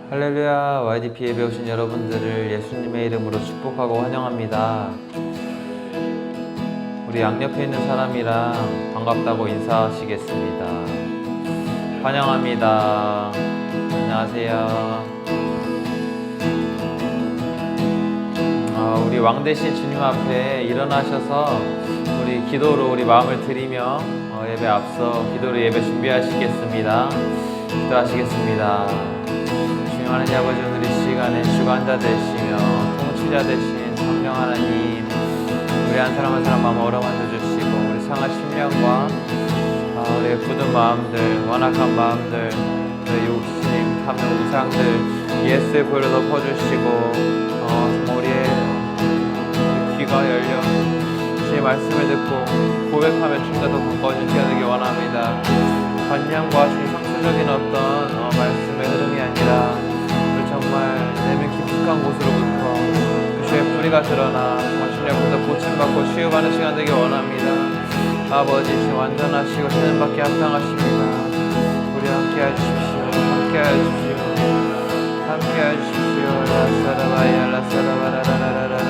할렐루야. YDP 예배 오신 여러분들을 예수님의 이름으로 축복하고 환영합니다. 우리 양옆에 있는 사람이랑 반갑다고 인사하시겠습니다. 환영합니다. 안녕하세요. 우리 왕 대신 주님 앞에 일어나셔서 우리 기도로 우리 마음을 드리며 예배 앞서 기도로 예배 준비하시겠습니다. 기도하시겠습니다. 주님 하나님 아버지, 오늘 이 시간에 주관자 되시며 통치자 되신 성령 하나님, 우리 한 사람 한 사람 마음 어루만져 주시고 우리 상한 심령과 우리의 굳은 마음들, 완악한 마음들, 우리의 욕심, 탐욕, 우상들 예수의 보혈로 덮어주시고 우리의 귀가 열려 주의 말씀을 듣고 고백하며 주님과 더 가까워진 시간 되기 원합니다. 관념과 주의 상투적인 어떤 말씀의 흐름이 아니라 우리 정말 내면 깊숙한 곳으로부터 주의 뿌리가 드러나 정말 주님 앞에서 고침받고 치유받는 시간 되기 원합니다. 아버지, 주님 완전하시고 신음받기 합당하십니다. 우리 함께 해주십시오. 함께 해주십시오. 함께 해주십시오. 라사라바야 라사라바라라라라라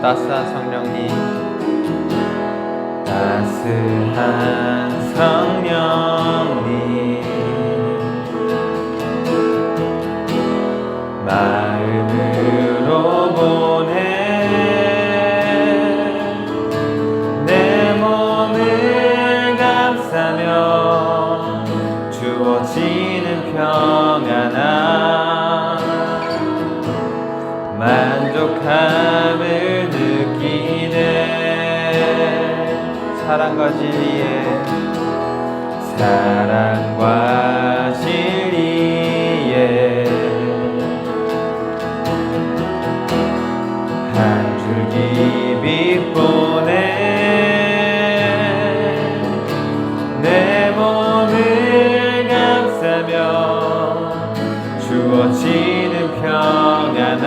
따스한 성령님, 따스한 성령님, 마음으로 보내 내 몸을 감싸며 주어지는 평안함, 만족함을 사랑과 진리에 한 줄기 빛보내 내 몸을 감싸며 주어지는 평안함,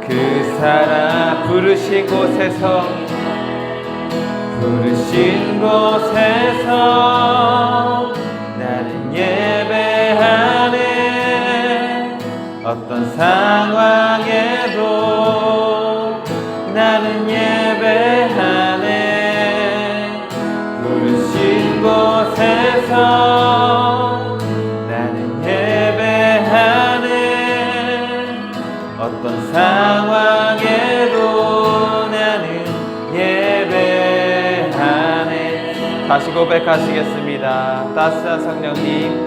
그 사랑 부르신 곳에서 나는 예배하네. 어떤 상황에도 나는 예배하네. 부르신 곳에서 나는 예배하네. 어떤 상황에도 나는 예배하네. 다시 고백하시겠습니다. 따스한 성령님,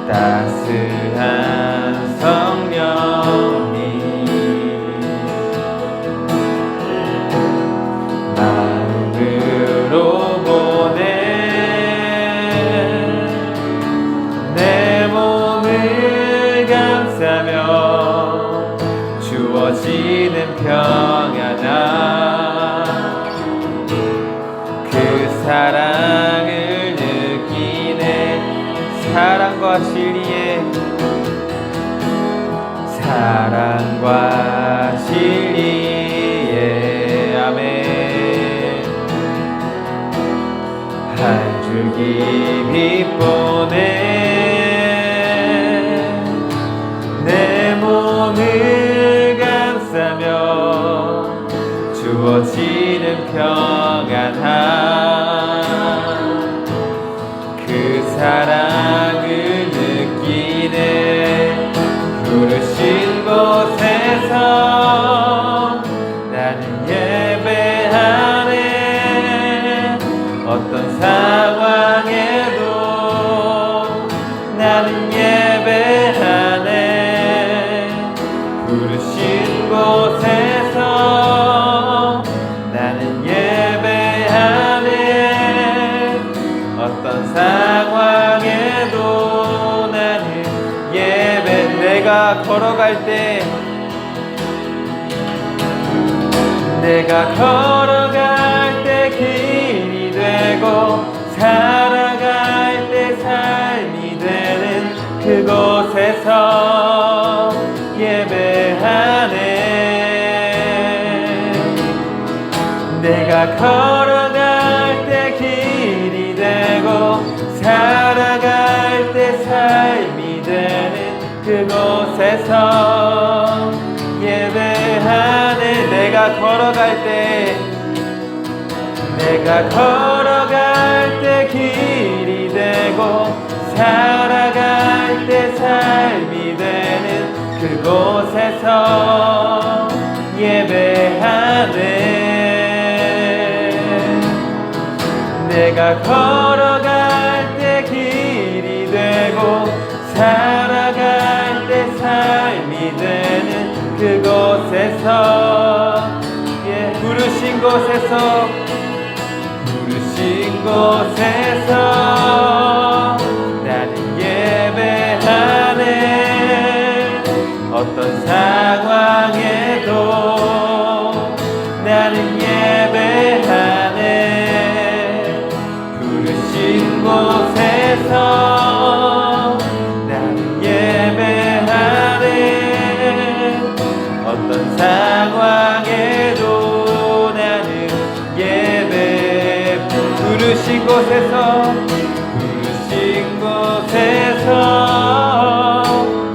따스한 성령님, 마음으로 사랑을 느끼네. 사랑과 진리에, 사랑과 진리에. 아멘. 한 줄기 빛보네. 내 몸을 감싸며 주어지는 평안함. 그 사랑을 느끼네. 부르신 곳에서 나는 예배하네. 어떤 상황에도 나는 예배하네. 부르신 곳에서 나는 예배하네. 어떤 상황에도 나는 예배. 내가 걸어갈 때, 내가 걸어갈 때 길이 되고 살아갈 때 삶이 되는 그곳에서 예배하네. 내가 걸어갈 때 길이 되고 살아갈 때 삶이 되는 그곳에서 예배하네. 내가 걸어갈 때, 내가 걸어갈 때 길이 되고 살아갈 때 삶이 되는 그곳에서 예배하네. 내가 걸어갈 때 길이 되고 살아갈 때 삶이 되는 그곳에서, 부르신 곳에서, 부르신 곳에서 나는 예배하네. 어떤 상황에도 나는 예배하네. 부르신 곳에서 나는 예배하네. 어떤 상황에도 나는 예배. 부르신 곳에서, 부르신 곳에서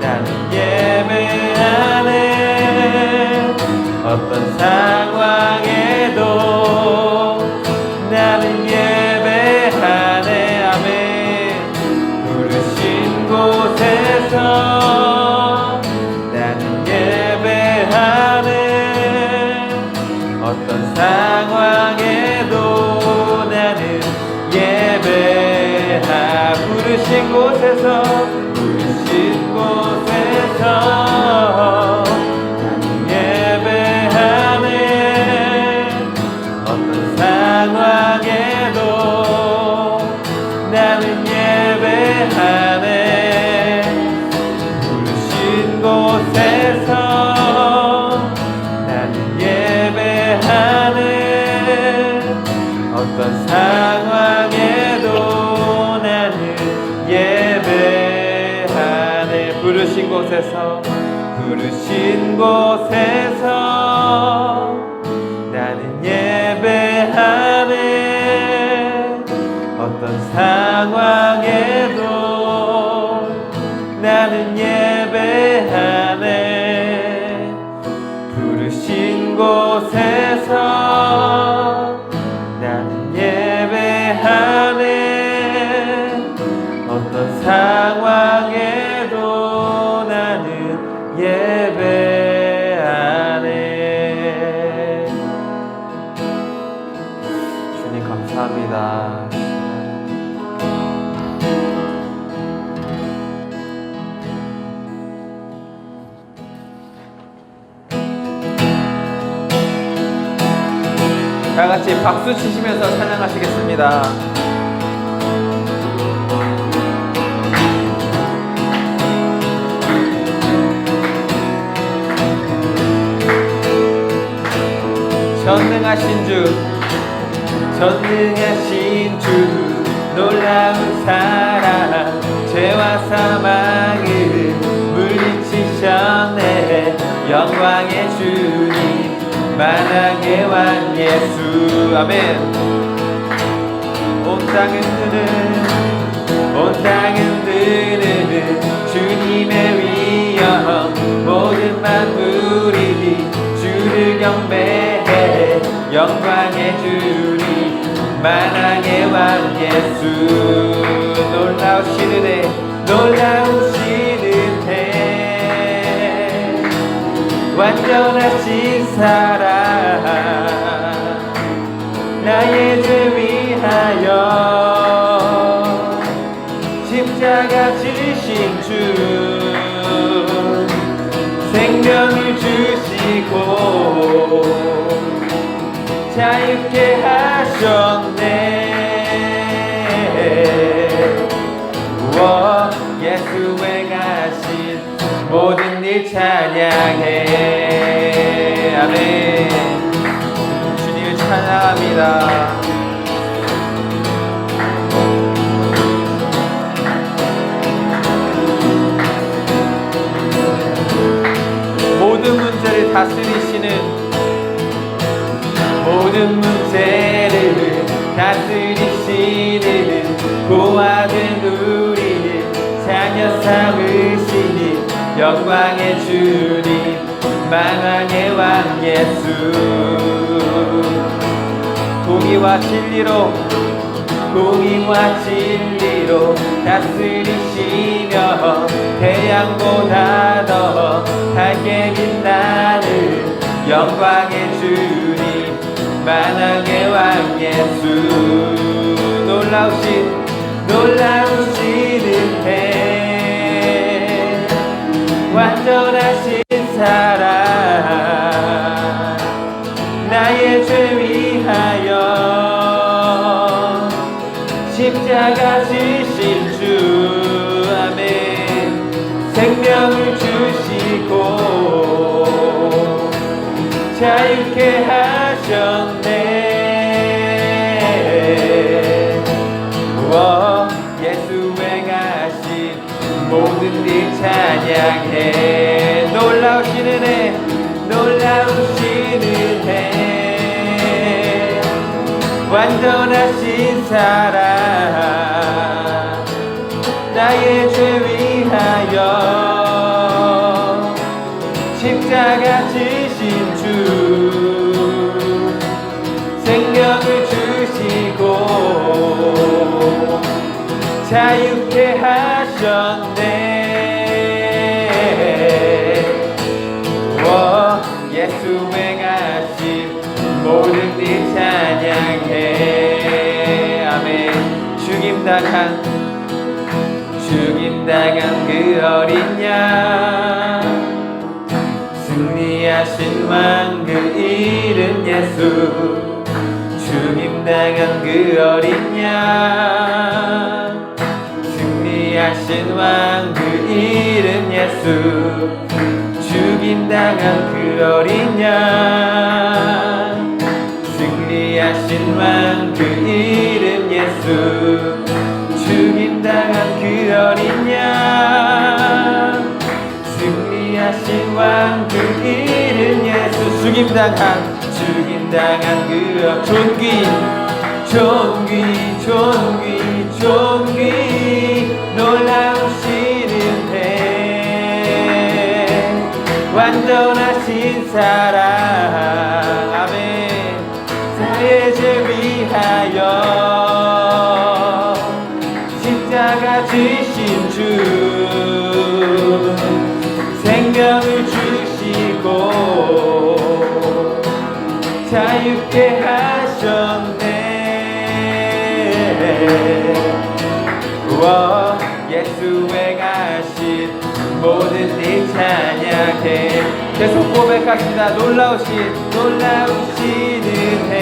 나는 예배하네. 어떤 상황에도 나는 예배하네. 아멘. 부르신 곳에서 나는 예배하네. 어떤 상황에도 나는 예배하. 부르신 곳에서, 부르신 곳에서 나는 예배하네. 어떤 상황에도 나는 예배하네. 부르신 곳에서 나는 예배하네. 어떤 상황에도 나는 예배하네. 부르신 곳에서, 부르신 곳에서 나는 예배하네. 어떤 상황에도 나는 예배하네. 부르신 곳에서 나는 예배하네. 어떤 상황에도 나는 예배하네. 주님 감사합니다. 다 같이 박수 치시면서 찬양하시겠습니다. 전능하신 주, 전능하신 주 놀라운 사랑 죄와 사망을 물리치셨네. 영광의 주님 만왕의 왕 예수. 아멘. 온 땅은 드는 주님의 위엄. 모든 만물이 주를 경배해. 영광의 주님 만왕의 왕 예수. 놀라우시는 해 완전하신 사랑 나의 죄 위하여 십자가 지신 주 생명을 주시고 자유케 하셨네. 예수 행하신 모든 일 찬양해. 아멘. 주님을 찬양합니다. 모든 문제를 다스리시는, 모든 문제를 다스리시는 고아된 우리를 자녀 삼으시니 영광의 주님 만왕의 왕 예수. 공의와 진리로 다스리시며 태양보다 더 밝게 빛나는 영광의 주님 만왕의 왕 예수. 놀라우시는 해 완전하신 사랑 나의 죄 위하여 십자가 지신 주. 아멘. 생명을 주시고 자유케 하셨네. 예수 행하신 모든 일 찬양해. 놀라우시는 해 완전하신 사랑 나의 죄 위하여 십자가 지신 주 생명을 주시고 자유케 하셨네. 예수 행하신 모든 일 찬양해. 아멘. 죽임당한 그 어린 양 승리하신 왕 그 이름 예수. 죽임당한 그 어린 양 승리하신 왕 그 이름 예수. 죽임당한 그 어린 양 승리하신 왕 그 이름 예수. 죽임당한 그 어린 양 승리하신 왕 그 이름 예수. 죽임당한 그 존귀 놀라우시는 해 완전하신 사랑. 아멘. 나의 죄 위하여 십자가 지신 주 생명을 주시고 자유케 하셨네. 예수 행하신 모든 일 찬양해. 계속 고백하십니다. 놀라우시는 해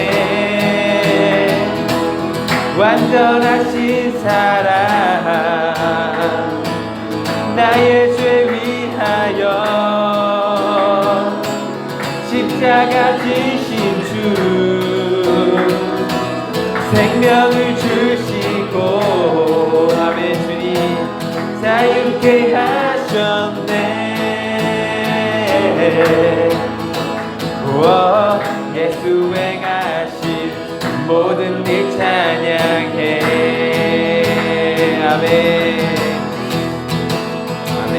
완전하신 사랑 나의 죄 위하여 십자가 지신 주 생명을 주시고 아멘 주님 자유케 하셨네. 우와 예수 행하신 모든 일 찬양해. 아멘 아멘.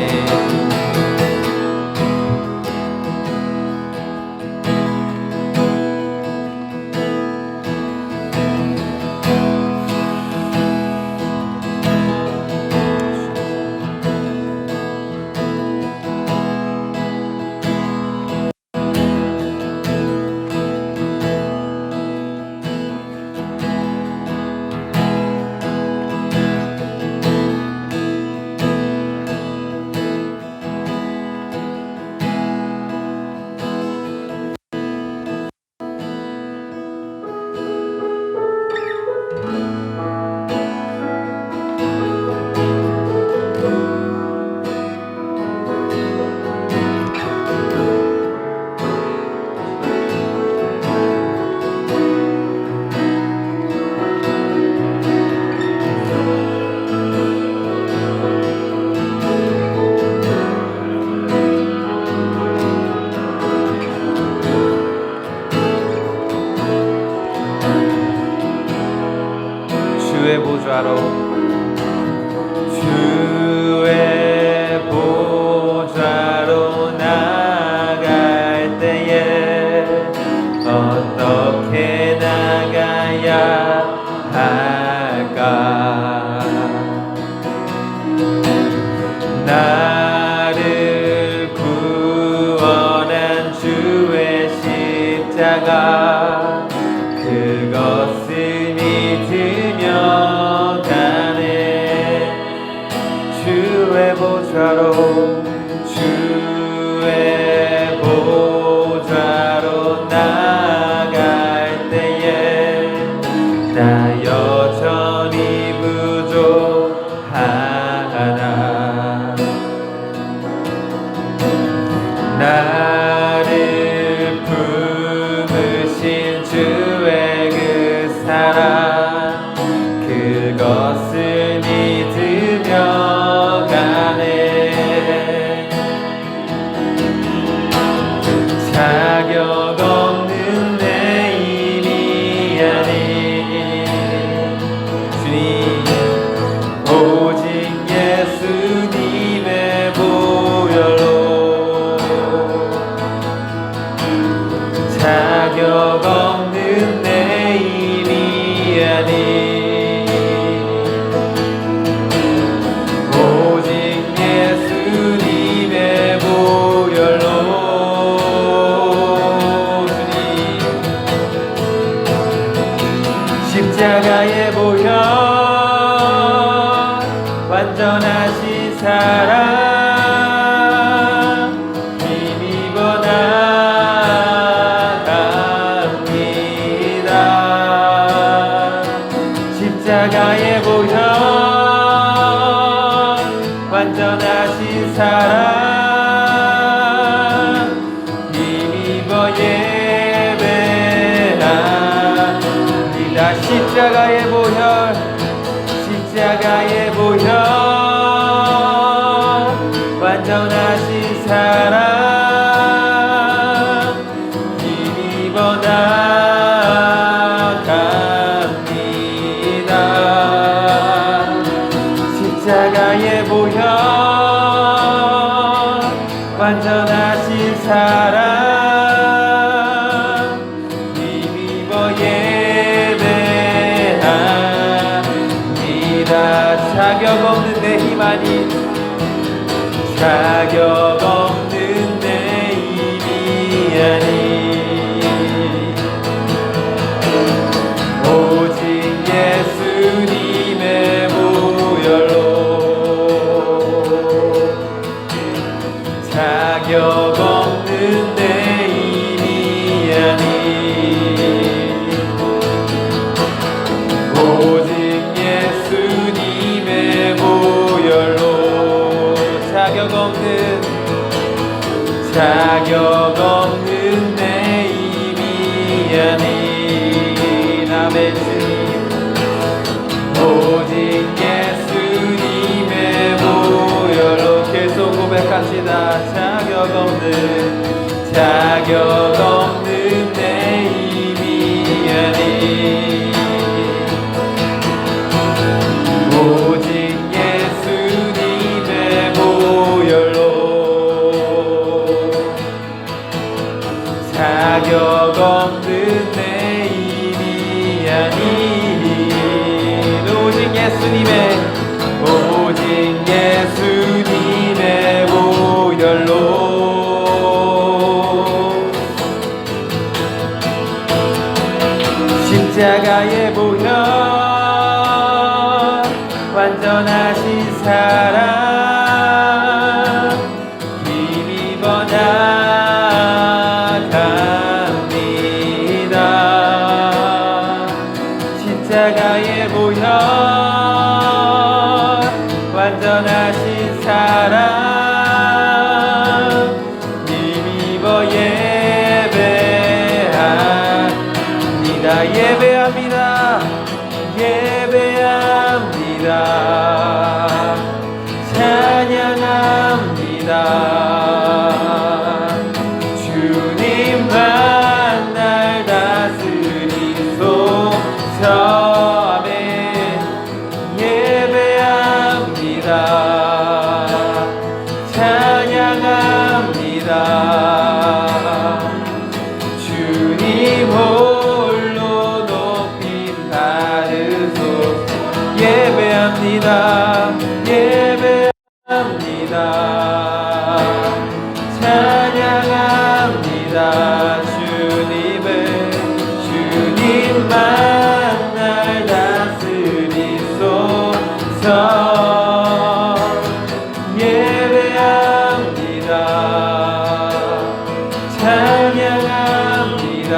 주의 보좌로 나갈 때에 어떻게 나가야 할까? 나를 구원한 주의 십자가 그것을 믿으며 가네. 주의 보좌로 나갈 때에 나 여전히 부족하나. 나를 품으신 주의 그 사랑 그것을 믿으며 가네. 자격 없는 내 힘이 아닌 주님 오직 예수님의 보혈로 자격 없는 내 힘이 아닌 오직 예수님의 보혈로 십자가의 보혈 완전하신 사랑 힘입어 나갑니다. 십자가의 보혈 완전하신 사랑 힘입어 예배합니다. 십자가의 보혈 완전하신 사랑 힘입어 나갑니다. 십자가의 보혈 완전하신 사랑 힘입어 예배합니다. 자격 없는 내 힘 아닌 자격 없는 내 힘이 아닌 오직 예수님의 보혈로 자격 없는 내 힘이 아닌 오직 예수님의 보혈로 자격 없는 내 힘이 아닌 아멘 주님 자격 없는 내 힘이 아니 오직 예수님의 보혈로 자격 없는 내 힘이 아니 오직 예수님의 보혈로 십자가의 보혈 완전하신 사랑 힘입어 나갑니다. 십자가의 보혈 완전하신 사랑 힘입어 예배합니다. 예배합니다. 찬양합니다. 주님만 날 다스리소서. 아멘. 예배합니다. 찬양합니다. 주님 홀로 높임 받으소서. 예배합니다. 예배합니다. 찬양합니다. 주님만 날 다스리소서. 예배합니다. 찬양합니다.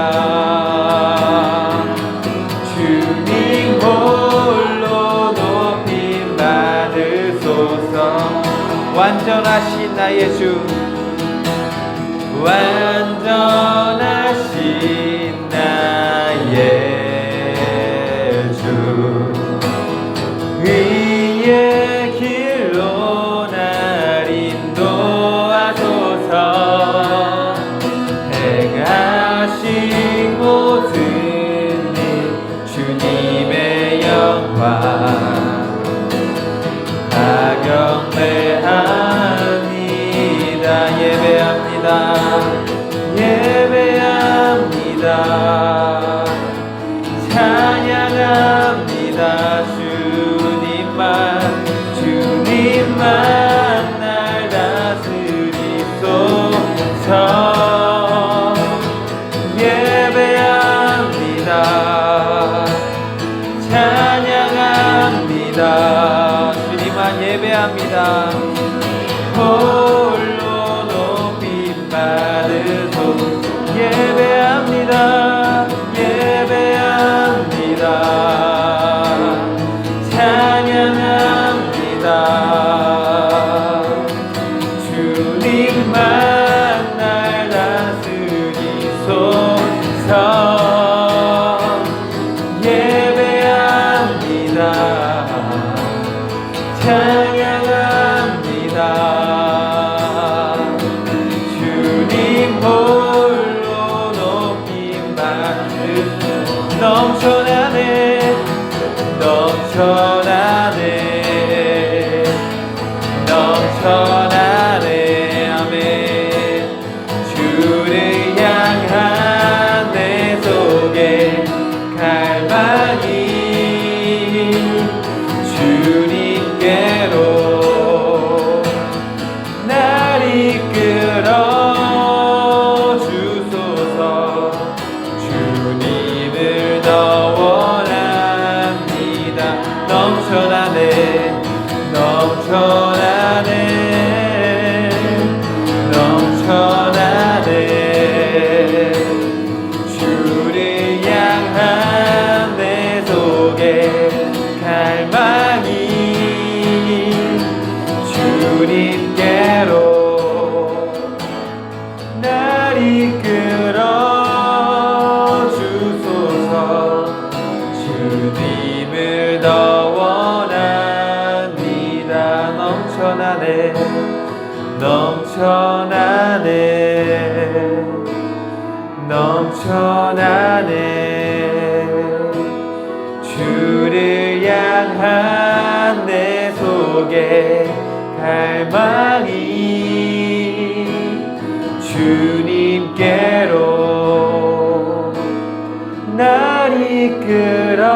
주님 홀로 높임 받으소서. 완전하신 나의 주 완전하신 나의 주 의의 길로 날 인도하소서. 행하신 모든 일 주님의 영광 다 경배합니다. 예배합니다. 예배합니다. 찬양합니다. 주님만 날 다스리소서. 예배합니다. 찬양합니다. 주님만 예배합니다. 홀로 높임 받으소서. 예배합니다. 예배합니다. 찬양합니다. 주님만 날 다스리소서. 예배합니다. 찬양합니다. 주님 홀로 높임 받으소서. 넘쳐나네 넘쳐나네 넘쳐나네. 아멘. 주를 향한 내 속에 갈망이 주님께로 날 이끌어 주소서. 주님을 더 원합니다. 넘쳐나네 넘쳐나네 넘쳐나네. 주를 향한 내 속에 갈망이 주님께로 날 이끌어 주소서. 주님을 더 원합니다. 넘쳐나네 넘쳐나네 넘쳐나네. 주를 향한 내 속에 갈망이 주님께로 날 이끌어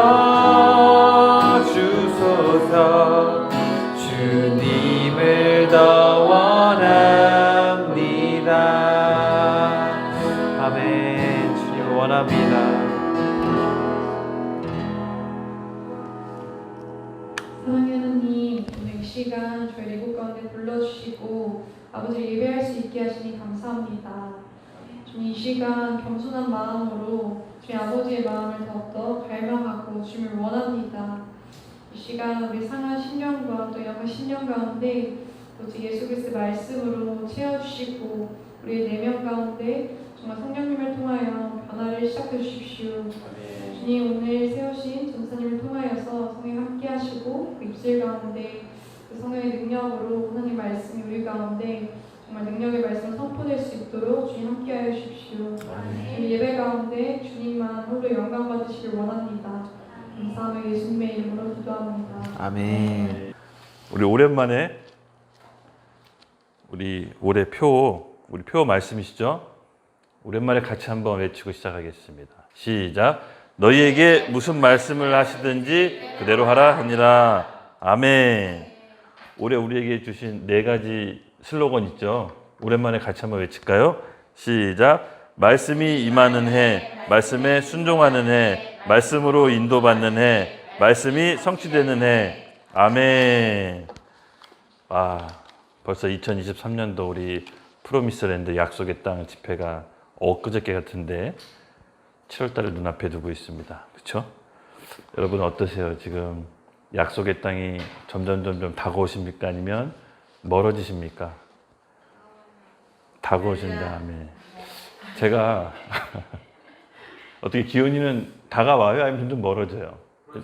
주소서. 주님을 더 원합니다. 아멘. 주님을 원합니다. 사랑하는 하나님, 오늘 이 시간 저희 이곳 가운데 불러주시고 아버지를 예배할 수 있게 하시니 감사합니다. 주님, 이 시간 겸손한 마음으로 주님 아버지의 마음을 더욱더 갈망하고 주님을 원합니다. 이 시간 우리 상한 신령과 또 약한 신령 가운데 오직 예수 그리스도의 말씀으로 채워주시고 우리의 내면 가운데 정말 성령님을 통하여 변화를 시작해 주십시오. 주님, 오늘 세우신 전사님을 통하여서 성령 함께 하시고 그 입술 가운데 그 성령의 능력으로 하나님 말씀이 우리 가운데 정말 능력의 말씀을 선포될 수 있도록 주님 함께 하여 주십시오. 주님 예배 가운데 주님만 홀로 영광 받으시길 원합니다. 감사하며 예수님의 이름으로 기도합니다. 아멘. 우리 오랜만에 우리 올해 우리 표 말씀이시죠? 오랜만에 같이 한번 외치고 시작하겠습니다. 시작. 너희에게 무슨 말씀을 하시든지 그대로 하라 하니라. 아멘. 올해 우리에게 주신 4가지 슬로건 있죠? 오랜만에 같이 한번 외칠까요? 시작. 말씀이 임하는 해, 말씀에 순종하는 해, 말씀으로 인도받는 해, 말씀이 성취되는 해. 아멘. 벌써 2023년도 우리 프로미스랜드 약속의 땅 집회가 엊그저께 같은데 7월달을 눈앞에 두고 있습니다. 그렇죠? 여러분 어떠세요? 지금 약속의 땅이 점점 다가오십니까? 아니면 멀어지십니까? 다가오신다. 아멘. 제가 어떻게 기온이는 다가와요? 아니면 좀 멀어져요?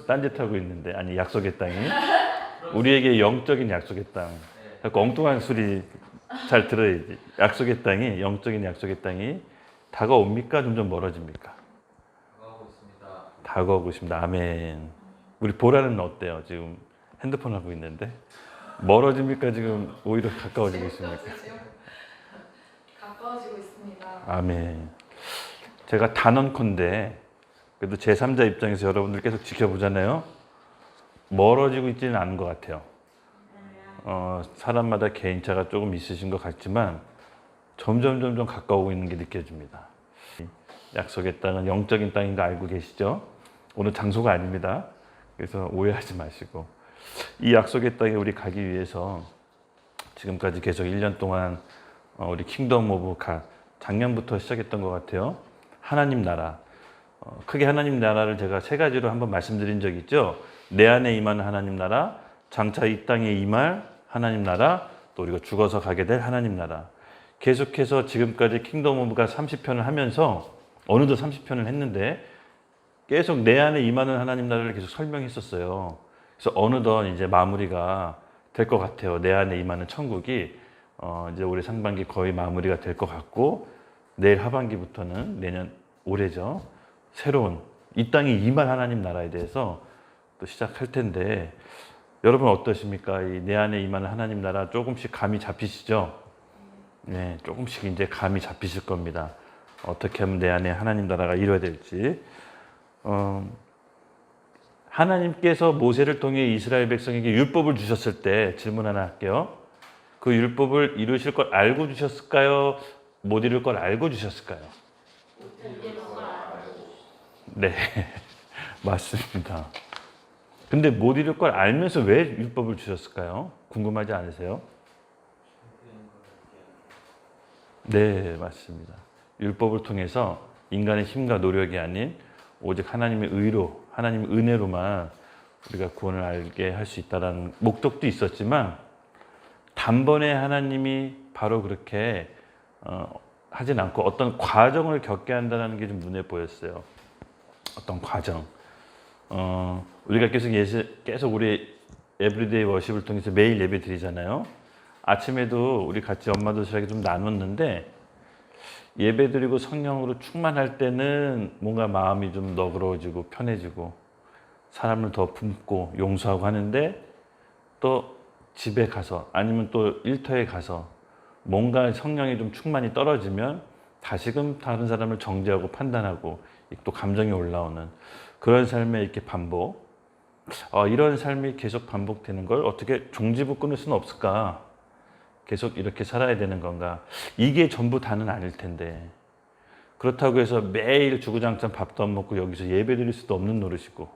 딴짓하고 있는데 아니 약속의 땅이 우리에게 영적인 약속의 땅. 자꾸 엉뚱한 소리 잘 들어야지. 약속의 땅이 영적인 약속의 땅이 다가옵니까? 점점 멀어집니까? 다가오고 있습니다. 아멘. 우리 보라는 어때요? 지금 핸드폰 하고 있는데 멀어집니까? 지금 오히려 가까워지고 있습니까? 가까워지고 있습니다. 아멘. 제가 단언컨대 그래도 제3자 입장에서 여러분들 계속 지켜보잖아요. 멀어지고 있지는 않은 것 같아요. 사람마다 개인차가 조금 있으신 것 같지만 점점 가까워오고 있는 게 느껴집니다. 약속의 땅은 영적인 땅인 거 알고 계시죠? 오늘 장소가 아닙니다. 그래서 오해하지 마시고 이 약속의 땅에 우리 가기 위해서 지금까지 계속 1년 동안 우리 킹덤 오브 갓 작년부터 시작했던 것 같아요. 하나님 나라. 크게 하나님 나라를 제가 3가지로 한번 말씀드린 적이 있죠. 내 안에 임하는 하나님 나라, 장차 이 땅에 임할 하나님 나라, 또 우리가 죽어서 가게 될 하나님 나라. 계속해서 지금까지 킹덤 오브 갓 30편을 하면서 어느덧 30편을 했는데 계속 내 안에 임하는 하나님 나라를 계속 설명했었어요. 그래서 어느덧 이제 마무리가 될 것 같아요. 내 안에 임하는 천국이 이제 올해 상반기 거의 마무리가 될 것 같고 내일 하반기부터는 내년 올해죠. 새로운 이 땅에 임할 하나님 나라에 대해서 또 시작할 텐데 여러분 어떠십니까? 이 내 안에 임하는 하나님 나라 조금씩 감이 잡히시죠? 네, 조금씩 이제 감이 잡히실 겁니다. 어떻게 하면 내 안에 하나님 나라가 이루어야 될지. 하나님께서 모세를 통해 이스라엘 백성에게 율법을 주셨을 때 질문 하나 할게요. 그 율법을 이루실 걸 알고 주셨을까요? 못 이룰 걸 알고 주셨을까요? 네, 맞습니다. 근데 못 이룰 걸 알면서 왜 율법을 주셨을까요? 궁금하지 않으세요? 네, 맞습니다. 율법을 통해서 인간의 힘과 노력이 아닌 오직 하나님의 의로, 하나님의 은혜로만 우리가 구원을 알게 할 수 있다는 목적도 있었지만 단번에 하나님이 바로 그렇게 하진 않고 어떤 과정을 겪게 한다는 게 좀 눈에 보였어요. 어떤 과정. 우리가 계속 우리 에브리데이 워십을 통해서 매일 예배 드리잖아요. 아침에도 우리 같이 엄마 도시락에 좀 나눴는데 예배드리고 성령으로 충만할 때는 뭔가 마음이 좀 너그러워지고 편해지고 사람을 더 품고 용서하고 하는데, 또 집에 가서 아니면 또 일터에 가서 뭔가 성령이 좀 충만이 떨어지면 다시금 다른 사람을 정죄하고 판단하고 또 감정이 올라오는 그런 삶의 이렇게 반복. 이런 삶이 계속 반복되는 걸 어떻게 종지부 끊을 수는 없을까? 계속 이렇게 살아야 되는 건가? 이게 전부 다는 아닐 텐데, 그렇다고 해서 매일 주구장창 밥도 안 먹고 여기서 예배 드릴 수도 없는 노릇이고,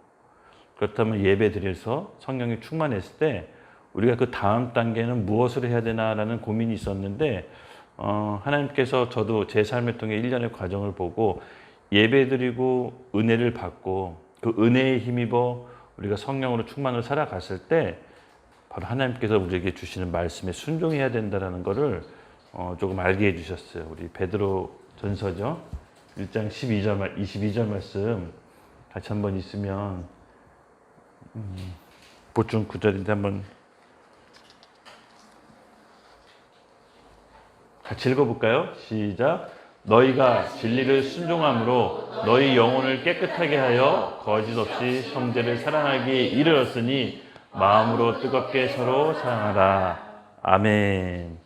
그렇다면 예배 드려서 성령이 충만했을 때 우리가 그 다음 단계는 무엇을 해야 되나라는 고민이 있었는데, 하나님께서 저도 제 삶을 통해 1년의 과정을 보고 예배 드리고 은혜를 받고 그 은혜에 힘입어 우리가 성령으로 충만을 살아갔을 때 바로 하나님께서 우리에게 주시는 말씀에 순종해야 된다는 것을 조금 알게 해주셨어요. 우리 베드로 전서죠. 1장 22절 말씀 같이 한번 있으면 보충 구절인데 한번 같이 읽어볼까요? 시작. 너희가 진리를 순종함으로 너희 영혼을 깨끗하게 하여 거짓 없이 형제를 사랑하기에 이르렀으니 마음으로 뜨겁게 서로 사랑하라. 아멘.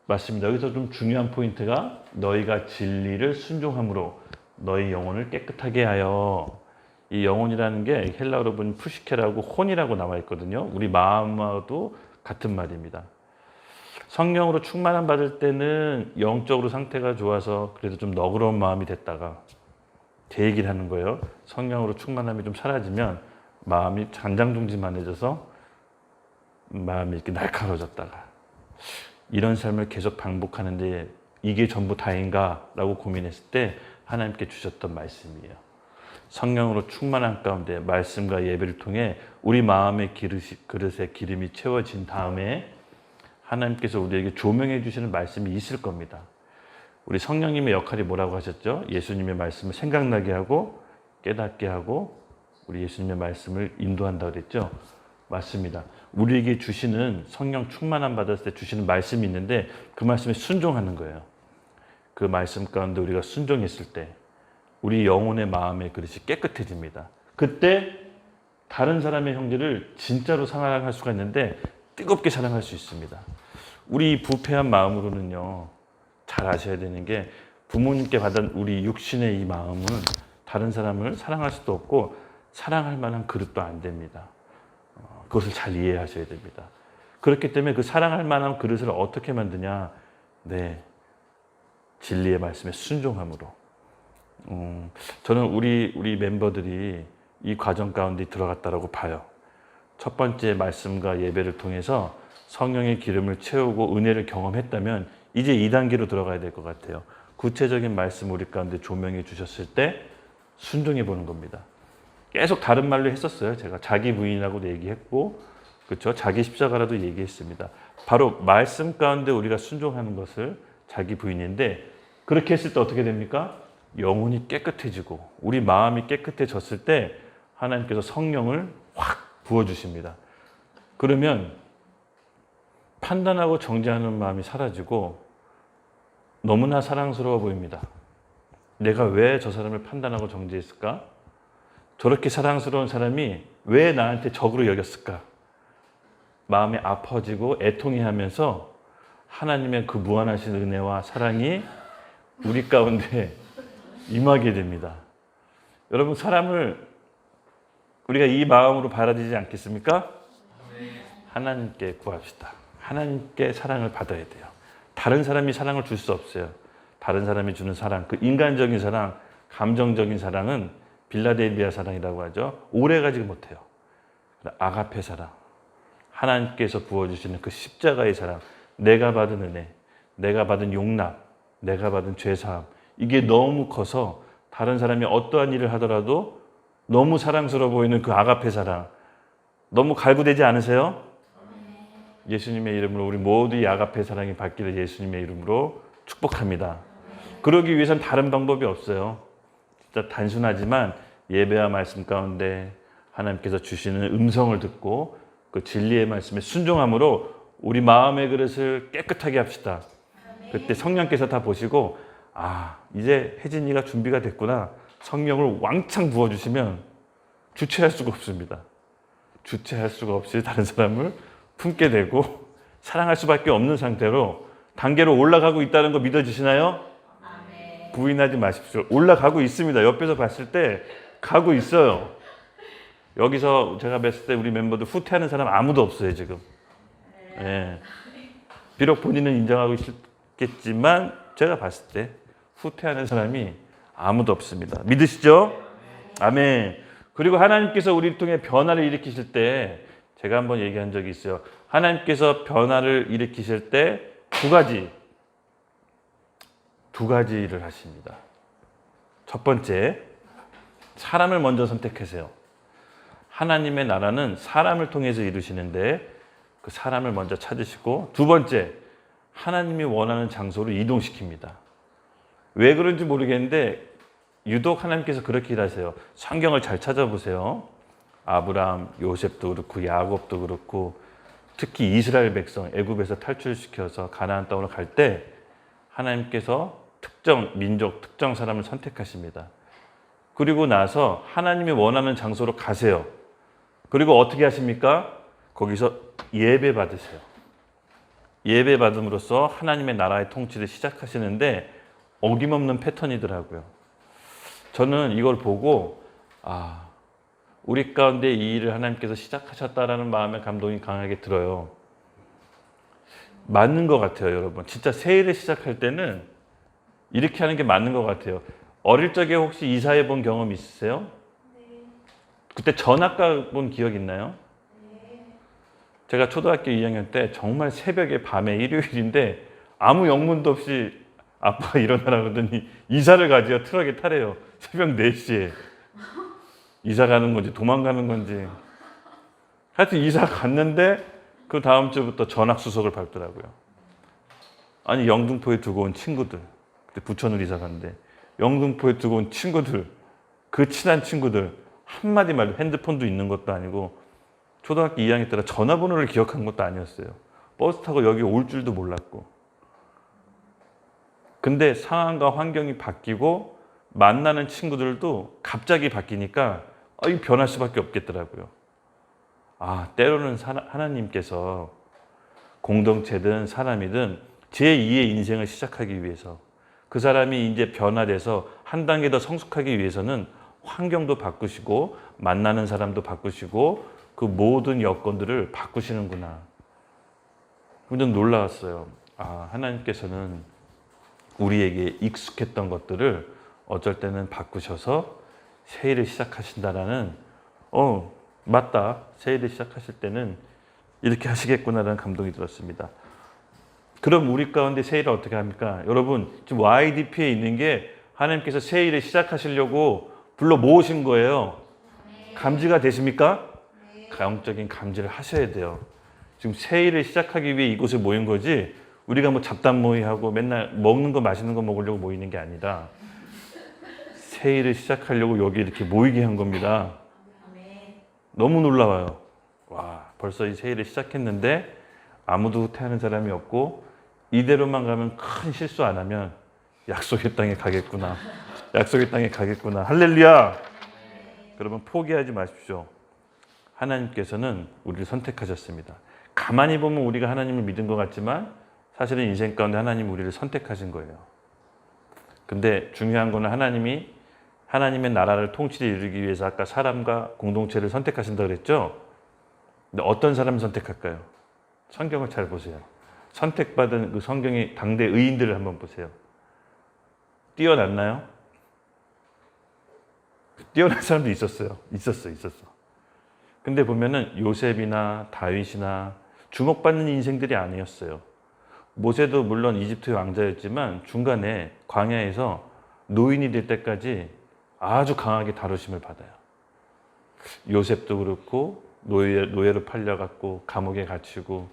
맞습니다. 여기서 좀 중요한 포인트가 너희가 진리를 순종함으로 너희 영혼을 깨끗하게 하여. 이 영혼이라는 게 헬라어로 보면 푸시케라고 혼이라고 나와 있거든요. 우리 마음과도 같은 말입니다. 성령으로 충만함 받을 때는 영적으로 상태가 좋아서 그래도 좀 너그러운 마음이 됐다가 제 얘기를 하는 거예요. 성령으로 충만함이 좀 사라지면 마음이 잔장둥지만해져서 마음이 이렇게 날카로워졌다가, 이런 삶을 계속 반복하는데 이게 전부 다인가? 라고 고민했을 때 하나님께 주셨던 말씀이에요. 성령으로 충만한 가운데 말씀과 예배를 통해 우리 마음의 그릇에 기름이 채워진 다음에 하나님께서 우리에게 조명해 주시는 말씀이 있을 겁니다. 우리 성령님의 역할이 뭐라고 하셨죠? 예수님의 말씀을 생각나게 하고 깨닫게 하고 우리 예수님의 말씀을 인도한다고 그랬죠? 맞습니다. 우리에게 주시는 성령 충만함 받았을 때 주시는 말씀이 있는데 그 말씀에 순종하는 거예요. 그 말씀 가운데 우리가 순종했을 때 우리 영혼의 마음의 그릇이 깨끗해집니다. 그때 다른 사람의 형제를 진짜로 사랑할 수가 있는데 뜨겁게 사랑할 수 있습니다. 우리 부패한 마음으로는요, 잘 아셔야 되는 게 부모님께 받은 우리 육신의 이 마음은 다른 사람을 사랑할 수도 없고 사랑할 만한 그릇도 안 됩니다. 그것을 잘 이해하셔야 됩니다. 그렇기 때문에 그 사랑할 만한 그릇을 어떻게 만드냐? 네, 진리의 말씀에 순종함으로. 저는 우리 멤버들이 이 과정 가운데 들어갔다라고 봐요. 첫 번째 말씀과 예배를 통해서 성령의 기름을 채우고 은혜를 경험했다면 이제 2단계로 들어가야 될 것 같아요. 구체적인 말씀 우리 가운데 조명해 주셨을 때 순종해 보는 겁니다. 계속 다른 말로 했었어요. 제가 자기 부인이라고도 얘기했고, 그렇죠? 자기 십자가라도 얘기했습니다. 바로 말씀 가운데 우리가 순종하는 것을 자기 부인인데, 그렇게 했을 때 어떻게 됩니까? 영혼이 깨끗해지고 우리 마음이 깨끗해졌을 때 하나님께서 성령을 확 부어주십니다. 그러면 판단하고 정죄하는 마음이 사라지고 너무나 사랑스러워 보입니다. 내가 왜 저 사람을 판단하고 정죄했을까? 저렇게 사랑스러운 사람이 왜 나한테 적으로 여겼을까? 마음이 아파지고 애통해하면서 하나님의 그 무한하신 은혜와 사랑이 우리 가운데 임하게 됩니다. 여러분, 사람을 우리가 이 마음으로 바라지지 않겠습니까? 하나님께 구합시다. 하나님께 사랑을 받아야 돼요. 다른 사람이 사랑을 줄 수 없어요. 다른 사람이 주는 사랑, 그 인간적인 사랑, 감정적인 사랑은 빌라델비아 사랑이라고 하죠. 오래가지 못해요. 아가페 사랑, 하나님께서 부어주시는 그 십자가의 사랑, 내가 받은 은혜, 내가 받은 용납, 내가 받은 죄사함, 이게 너무 커서 다른 사람이 어떠한 일을 하더라도 너무 사랑스러워 보이는 그 아가페 사랑, 너무 갈구되지 않으세요? 예수님의 이름으로 우리 모두 이 아가페 사랑이 받기를 예수님의 이름으로 축복합니다. 그러기 위해선 다른 방법이 없어요. 진짜 단순하지만 예배와 말씀 가운데 하나님께서 주시는 음성을 듣고 그 진리의 말씀에 순종함으로 우리 마음의 그릇을 깨끗하게 합시다. 그때 성령께서 다 보시고 이제 혜진이가 준비가 됐구나. 성령을 왕창 부어주시면 주체할 수가 없습니다. 주체할 수가 없이 다른 사람을 품게 되고 사랑할 수밖에 없는 상태로 단계로 올라가고 있다는 거 믿어지시나요? 부인하지 마십시오. 올라가고 있습니다. 옆에서 봤을 때 가고 있어요. 여기서 제가 봤을 때 우리 멤버들 후퇴하는 사람 아무도 없어요 지금. 예. 비록 본인은 인정하고 있겠지만 제가 봤을 때 후퇴하는 사람이 아무도 없습니다. 믿으시죠? 아멘. 그리고 하나님께서 우리를 통해 변화를 일으키실 때 제가 한번 얘기한 적이 있어요. 하나님께서 변화를 일으키실 때 두 가지를 하십니다. 첫 번째, 사람을 먼저 선택하세요. 하나님의 나라는 사람을 통해서 이루시는데 그 사람을 먼저 찾으시고, 두 번째, 하나님이 원하는 장소로 이동시킵니다. 왜 그런지 모르겠는데 유독 하나님께서 그렇게 일하세요. 성경을 잘 찾아보세요. 아브라함, 요셉도 그렇고 야곱도 그렇고 특히 이스라엘 백성 애굽에서 탈출시켜서 가나안 땅으로 갈 때 하나님께서 특정 민족, 특정 사람을 선택하십니다. 그리고 나서 하나님이 원하는 장소로 가세요. 그리고 어떻게 하십니까? 거기서 예배 받으세요. 예배 받음으로써 하나님의 나라의 통치를 시작하시는데 어김없는 패턴이더라고요. 저는 이걸 보고 우리 가운데 이 일을 하나님께서 시작하셨다라는 마음의 감동이 강하게 들어요. 맞는 것 같아요, 여러분. 진짜 새 일을 시작할 때는 이렇게 하는 게 맞는 것 같아요. 어릴 적에 혹시 이사해 본 경험 있으세요? 네. 그때 전학가 본 기억 있나요? 네. 제가 초등학교 2학년 때 정말 새벽에 밤에 일요일인데 아무 영문도 없이 아빠가 일어나라 그러더니 이사를 가지요. 트럭에 타래요. 새벽 4시에. 이사 가는 건지 도망가는 건지. 하여튼 이사 갔는데 그 다음 주부터 전학수석을 밟더라고요. 아니 영등포에 두고 온 친구들. 그때 부천으로 이사 갔는데 영등포에 두고 온 친구들, 그 친한 친구들 한마디 말도, 핸드폰도 있는 것도 아니고 초등학교 2학년 때라 전화번호를 기억한 것도 아니었어요. 버스 타고 여기 올 줄도 몰랐고. 근데 상황과 환경이 바뀌고 만나는 친구들도 갑자기 바뀌니까 이 변할 수밖에 없겠더라고요. 때로는 하나님께서 공동체든 사람이든 제2의 인생을 시작하기 위해서 그 사람이 이제 변화돼서 한 단계 더 성숙하기 위해서는 환경도 바꾸시고 만나는 사람도 바꾸시고 그 모든 여건들을 바꾸시는구나. 좀 놀라웠어요. 하나님께서는 우리에게 익숙했던 것들을 어쩔 때는 바꾸셔서 새 일을 시작하신다라는 맞다. 새 일을 시작하실 때는 이렇게 하시겠구나라는 감동이 들었습니다. 그럼 우리 가운데 새 일을 어떻게 합니까? 여러분 지금 YDP에 있는 게 하나님께서 새 일을 시작하시려고 불러 모으신 거예요. 감지가 되십니까? 영적인 감지를 하셔야 돼요. 지금 새 일을 시작하기 위해 이곳에 모인 거지 우리가 뭐 잡담 모의하고 맨날 먹는 거 맛있는 거 먹으려고 모이는 게 아니라 새 일을 시작하려고 여기 이렇게 모이게 한 겁니다. 너무 놀라워요. 벌써 이 새 일을 시작했는데 아무도 후퇴하는 사람이 없고 이대로만 가면 큰 실수 안 하면 약속의 땅에 가겠구나. 약속의 땅에 가겠구나. 할렐루야. 여러분 포기하지 마십시오. 하나님께서는 우리를 선택하셨습니다. 가만히 보면 우리가 하나님을 믿은 것 같지만 사실은 인생 가운데 하나님이 우리를 선택하신 거예요. 근데 중요한 거는 하나님이 하나님의 나라를 통치를 이루기 위해서 아까 사람과 공동체를 선택하신다고 그랬죠? 근데 어떤 사람을 선택할까요? 성경을 잘 보세요. 선택받은 그 성경의 당대 의인들을 한번 보세요. 뛰어났나요? 뛰어난 사람도 있었어요. 있었어. 근데 보면은 요셉이나 다윗이나 주목받는 인생들이 아니었어요. 모세도 물론 이집트의 왕자였지만 중간에 광야에서 노인이 될 때까지 아주 강하게 다루심을 받아요. 요셉도 그렇고 노예로 팔려갔고 감옥에 갇히고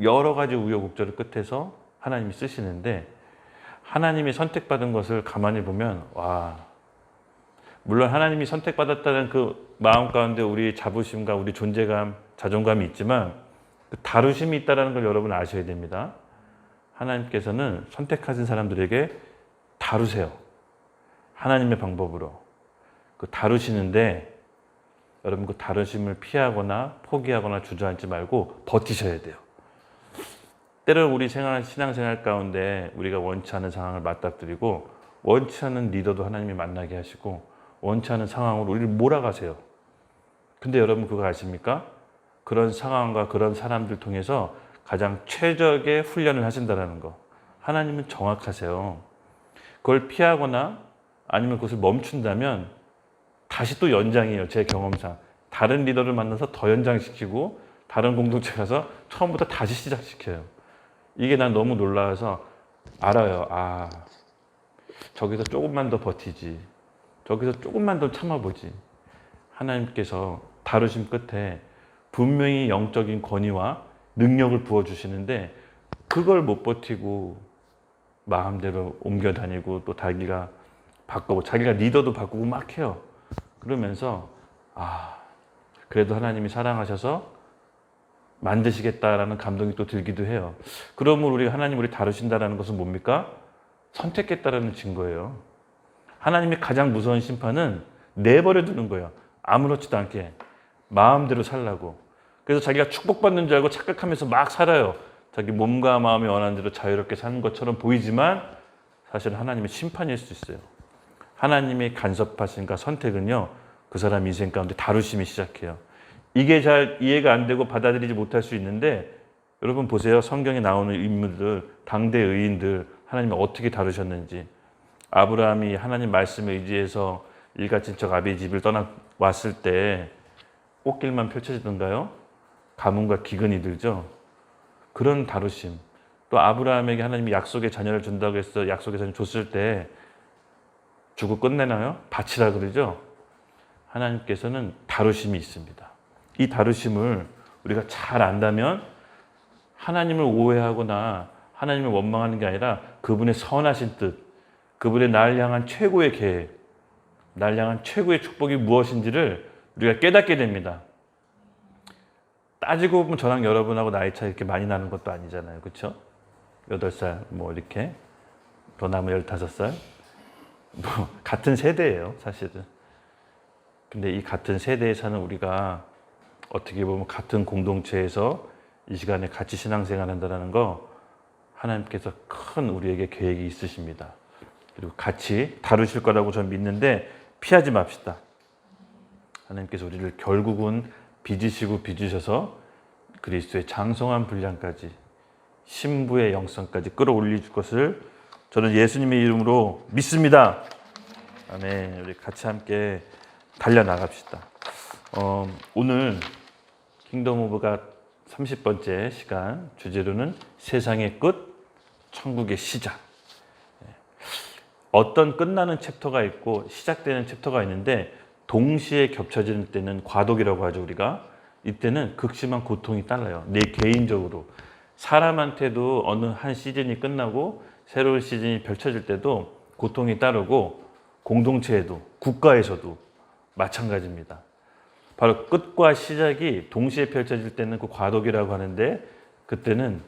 여러 가지 우여곡절을 끝에서 하나님이 쓰시는데 하나님이 선택받은 것을 가만히 보면 물론 하나님이 선택받았다는 그 마음 가운데 우리 자부심과 우리 존재감, 자존감이 있지만 그 다루심이 있다는 걸 여러분 아셔야 됩니다. 하나님께서는 선택하신 사람들에게 다루세요. 하나님의 방법으로. 그 다루시는데 여러분 그 다루심을 피하거나 포기하거나 주저앉지 말고 버티셔야 돼요. 때로는 우리 신앙생활 가운데 우리가 원치 않은 상황을 맞닥뜨리고 원치 않은 리더도 하나님이 만나게 하시고 원치 않은 상황으로 우리를 몰아가세요. 근데 여러분 그거 아십니까? 그런 상황과 그런 사람들 통해서 가장 최적의 훈련을 하신다는 거. 하나님은 정확하세요. 그걸 피하거나 아니면 그것을 멈춘다면 다시 또 연장이에요. 제 경험상. 다른 리더를 만나서 더 연장시키고 다른 공동체 가서 처음부터 다시 시작시켜요. 이게 난 너무 놀라워서 알아요. 아, 저기서 조금만 더 버티지. 저기서 조금만 더 참아보지. 하나님께서 다루심 끝에 분명히 영적인 권위와 능력을 부어주시는데 그걸 못 버티고 마음대로 옮겨 다니고 또 자기가 바꾸고 자기가 리더도 바꾸고 막 해요. 그러면서 아, 그래도 하나님이 사랑하셔서 만드시겠다라는 감동이 또 들기도 해요. 그러면 우리가 하나님 우리 다루신다라는 것은 뭡니까? 선택했다라는 증거예요. 하나님의 가장 무서운 심판은 내버려 두는 거예요. 아무렇지도 않게 마음대로 살라고. 그래서 자기가 축복받는 줄 알고 착각하면서 막 살아요. 자기 몸과 마음이 원하는 대로 자유롭게 사는 것처럼 보이지만 사실 하나님의 심판일 수 있어요. 하나님의 간섭하심과 선택은요, 그 사람 인생 가운데 다루심이 시작해요. 이게 잘 이해가 안 되고 받아들이지 못할 수 있는데 여러분 보세요. 성경에 나오는 인물들, 당대 의인들 하나님이 어떻게 다루셨는지. 아브라함이 하나님 말씀에 의지해서 일가친척 아비의 집을 떠나왔을 때 꽃길만 펼쳐지던가요? 가뭄과 기근이 들죠. 그런 다루심. 또 아브라함에게 하나님이 약속의 자녀를 준다고 해서 약속의 자녀를 줬을 때 주고 끝내나요? 바치라 그러죠. 하나님께서는 다루심이 있습니다. 이 다루심을 우리가 잘 안다면 하나님을 오해하거나 하나님을 원망하는 게 아니라 그분의 선하신 뜻, 그분의 날 향한 최고의 계획, 날 향한 최고의 축복이 무엇인지를 우리가 깨닫게 됩니다. 따지고 보면 저랑 여러분하고 나이 차이 이렇게 많이 나는 것도 아니잖아요. 그렇죠? 8살 뭐 이렇게 더 나면 15살 뭐 같은 세대예요, 사실은. 근데 이 같은 세대에 사는 우리가 어떻게 보면 같은 공동체에서 이 시간에 같이 신앙생활 한다는 거 하나님께서 큰 우리에게 계획이 있으십니다. 그리고 같이 다루실 거라고 저는 믿는데 피하지 맙시다. 하나님께서 우리를 결국은 빚으셔서 그리스도의 장성한 분량까지 신부의 영성까지 끌어올릴 것을 저는 예수님의 이름으로 믿습니다. 아멘. 우리 같이 함께 달려나갑시다. 오늘 킹덤 오브 갓 30번째 시간 주제로는 세상의 끝, 천국의 시작. 어떤 끝나는 챕터가 있고 시작되는 챕터가 있는데 동시에 겹쳐지는 때는 과독이라고 하죠. 우리가 이때는 극심한 고통이 따라요. 내 개인적으로 사람한테도 어느 한 시즌이 끝나고 새로운 시즌이 펼쳐질 때도 고통이 따르고 공동체에도 국가에서도 마찬가지입니다. 바로 끝과 시작이 동시에 펼쳐질 때는 그 과독이라고 하는데 그때는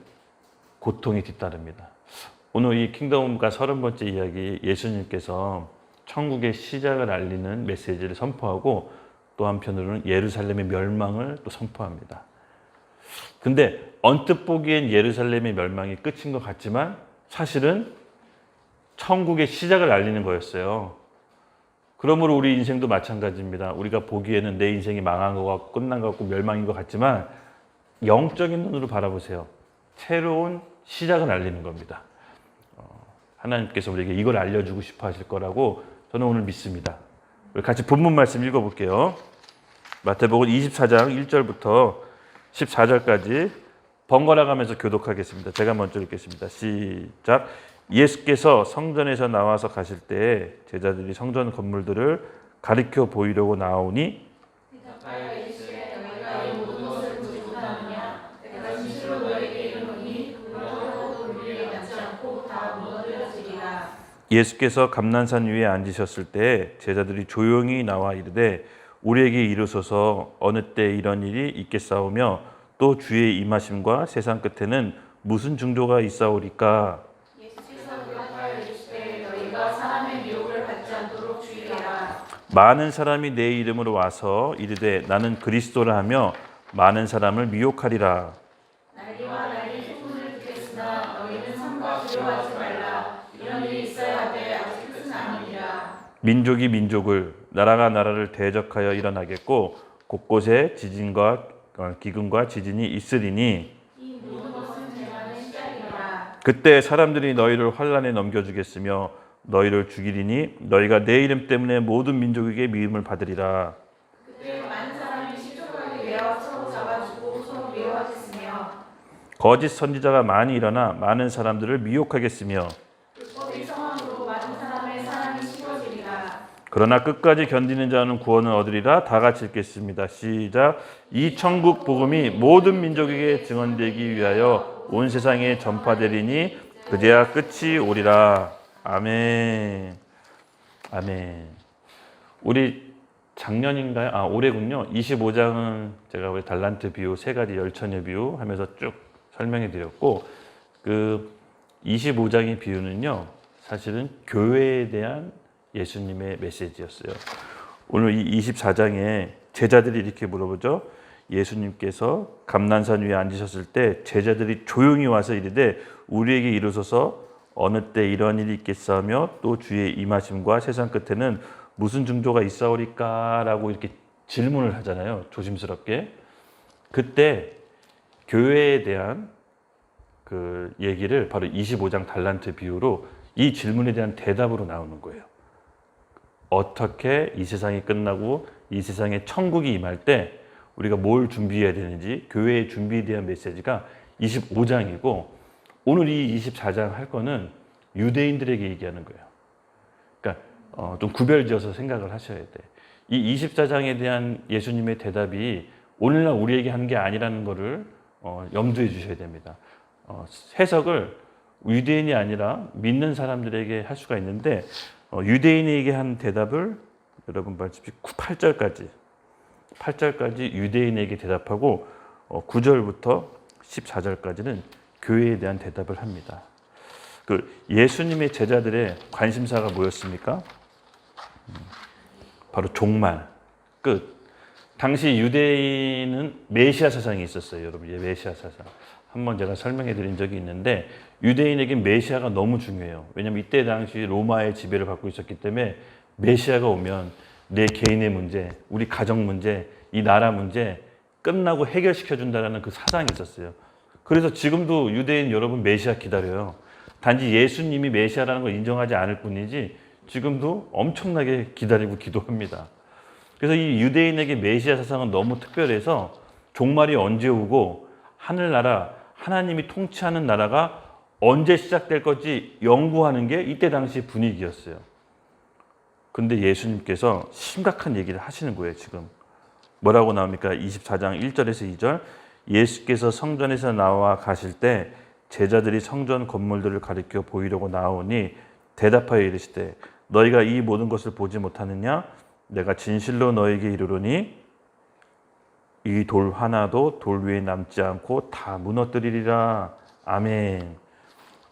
고통이 뒤따릅니다. 오늘 이 킹덤과 30번째 이야기 예수님께서 천국의 시작을 알리는 메시지를 선포하고 또 한편으로는 예루살렘의 멸망을 또 선포합니다. 근데 언뜻 보기엔 예루살렘의 멸망이 끝인 것 같지만 사실은 천국의 시작을 알리는 거였어요. 그러므로 우리 인생도 마찬가지입니다. 우리가 보기에는 내 인생이 망한 것 같고 끝난 것 같고 멸망인 것 같지만 영적인 눈으로 바라보세요. 새로운 시작을 알리는 겁니다. 하나님께서 우리에게 이걸 알려주고 싶어 하실 거라고 저는 오늘 믿습니다. 우리 같이 본문 말씀 읽어볼게요. 마태복음 24장 1절부터 14절까지 번갈아 가면서 교독하겠습니다. 제가 먼저 읽겠습니다. 시작. 예수께서 성전에서 나와서 가실 때 제자들이 성전 건물들을 가리켜 보이려고 나오니 예수께서 감난산 위에 앉으셨을 때 제자들이 조용히 나와 이르되 우리에게 이르소서 어느 때 이런 일이 있겠사오며 또 주의 임하심과 세상 끝에는 무슨 징조가 있사오리까. 예수께서 대답하여 이르시되 너희가 많은 사람이 내 이름으로 와서 이르되 나는 그리스도라 하며 많은 사람을 미혹하리라. 난리와 난리 소문을 듣겠으나 너희는 삼가 두려워하지 말라. 이런 일이 있어야 하되 아직 끝은 아니니라. 민족이 민족을, 나라가 나라를 대적하여 일어나겠고 곳곳에 지진과 기근과 지진이 있으리니 이 모든 것은 재앙의 시작이라. 그때 사람들이 너희를 환란에 넘겨주겠으며 너희를 죽이리니 너희가 내 이름 때문에 모든 민족에게 미움을 받으리라. 그때 많은 사람이 실족하게 외워 서로 잡아주고 서로 미워하겠으며 거짓 선지자가 많이 일어나 많은 사람들을 미혹하겠으며 불법의 성함으로 많은 사람의 사랑이 식어지리라. 그러나 끝까지 견디는 자는 구원을 얻으리라. 다 같이 읽겠습니다. 시작. 이 천국 복음이 모든 민족에게 증언되기 위하여 온 세상에 전파되리니 그제야 끝이 오리라. 아멘. 아멘. 우리 작년인가요? 올해군요. 25장은 제가 우리 달란트 비유, 세 가지 열처녀 비유 하면서 쭉 설명해 드렸고, 그 25장의 비유는요, 사실은 교회에 대한 예수님의 메시지였어요. 오늘 이 24장에 제자들이 이렇게 물어보죠. 예수님께서 감난산 위에 앉으셨을 때 제자들이 조용히 와서 이르되 우리에게 이루소서 어느 때 이런 일이 있겠사며 또 주의 임하심과 세상 끝에는 무슨 징조가 있사오리까라고 이렇게 질문을 하잖아요. 조심스럽게. 그때 교회에 대한 그 얘기를 바로 25장 달란트 비유로 이 질문에 대한 대답으로 나오는 거예요. 어떻게 이 세상이 끝나고 이 세상에 천국이 임할 때 우리가 뭘 준비해야 되는지 교회의 준비에 대한 메시지가 25장이고 오늘 이 24장 할 거는 유대인들에게 얘기하는 거예요. 그러니까 좀 구별지어서 생각을 하셔야 돼. 이 24장에 대한 예수님의 대답이 오늘날 우리에게 하는 게 아니라는 거를 염두에 주셔야 됩니다. 해석을 유대인이 아니라 믿는 사람들에게 할 수가 있는데 유대인에게 한 대답을 여러분 보시피 8절까지 유대인에게 대답하고 9절부터 14절까지는 교회에 대한 대답을 합니다. 그 예수님의 제자들의 관심사가 뭐였습니까? 바로 종말, 끝. 당시 유대인은 메시아 사상이 있었어요, 여러분. 메시아 사상. 한번 제가 설명해 드린 적이 있는데 유대인에게 메시아가 너무 중요해요. 왜냐하면 이때 당시 로마의 지배를 받고 있었기 때문에 메시아가 오면 내 개인의 문제, 우리 가정 문제, 이 나라 문제 끝나고 해결시켜 준다는 그 사상이 있었어요. 그래서 지금도 유대인 여러분 메시아 기다려요. 단지 예수님이 메시아라는 걸 인정하지 않을 뿐이지 지금도 엄청나게 기다리고 기도합니다. 그래서 이 유대인에게 메시아 사상은 너무 특별해서 종말이 언제 오고 하늘나라, 하나님이 통치하는 나라가 언제 시작될 건지 연구하는 게 이때 당시 분위기였어요. 근데 예수님께서 심각한 얘기를 하시는 거예요, 지금. 뭐라고 나옵니까? 24장 1절에서 2절. 예수께서 성전에서 나와 가실 때 제자들이 성전 건물들을 가리켜 보이려고 나오니 대답하여 이르시되 너희가 이 모든 것을 보지 못하느냐? 내가 진실로 너희에게 이르노니 이 돌 하나도 돌 위에 남지 않고 다 무너뜨리리라. 아멘.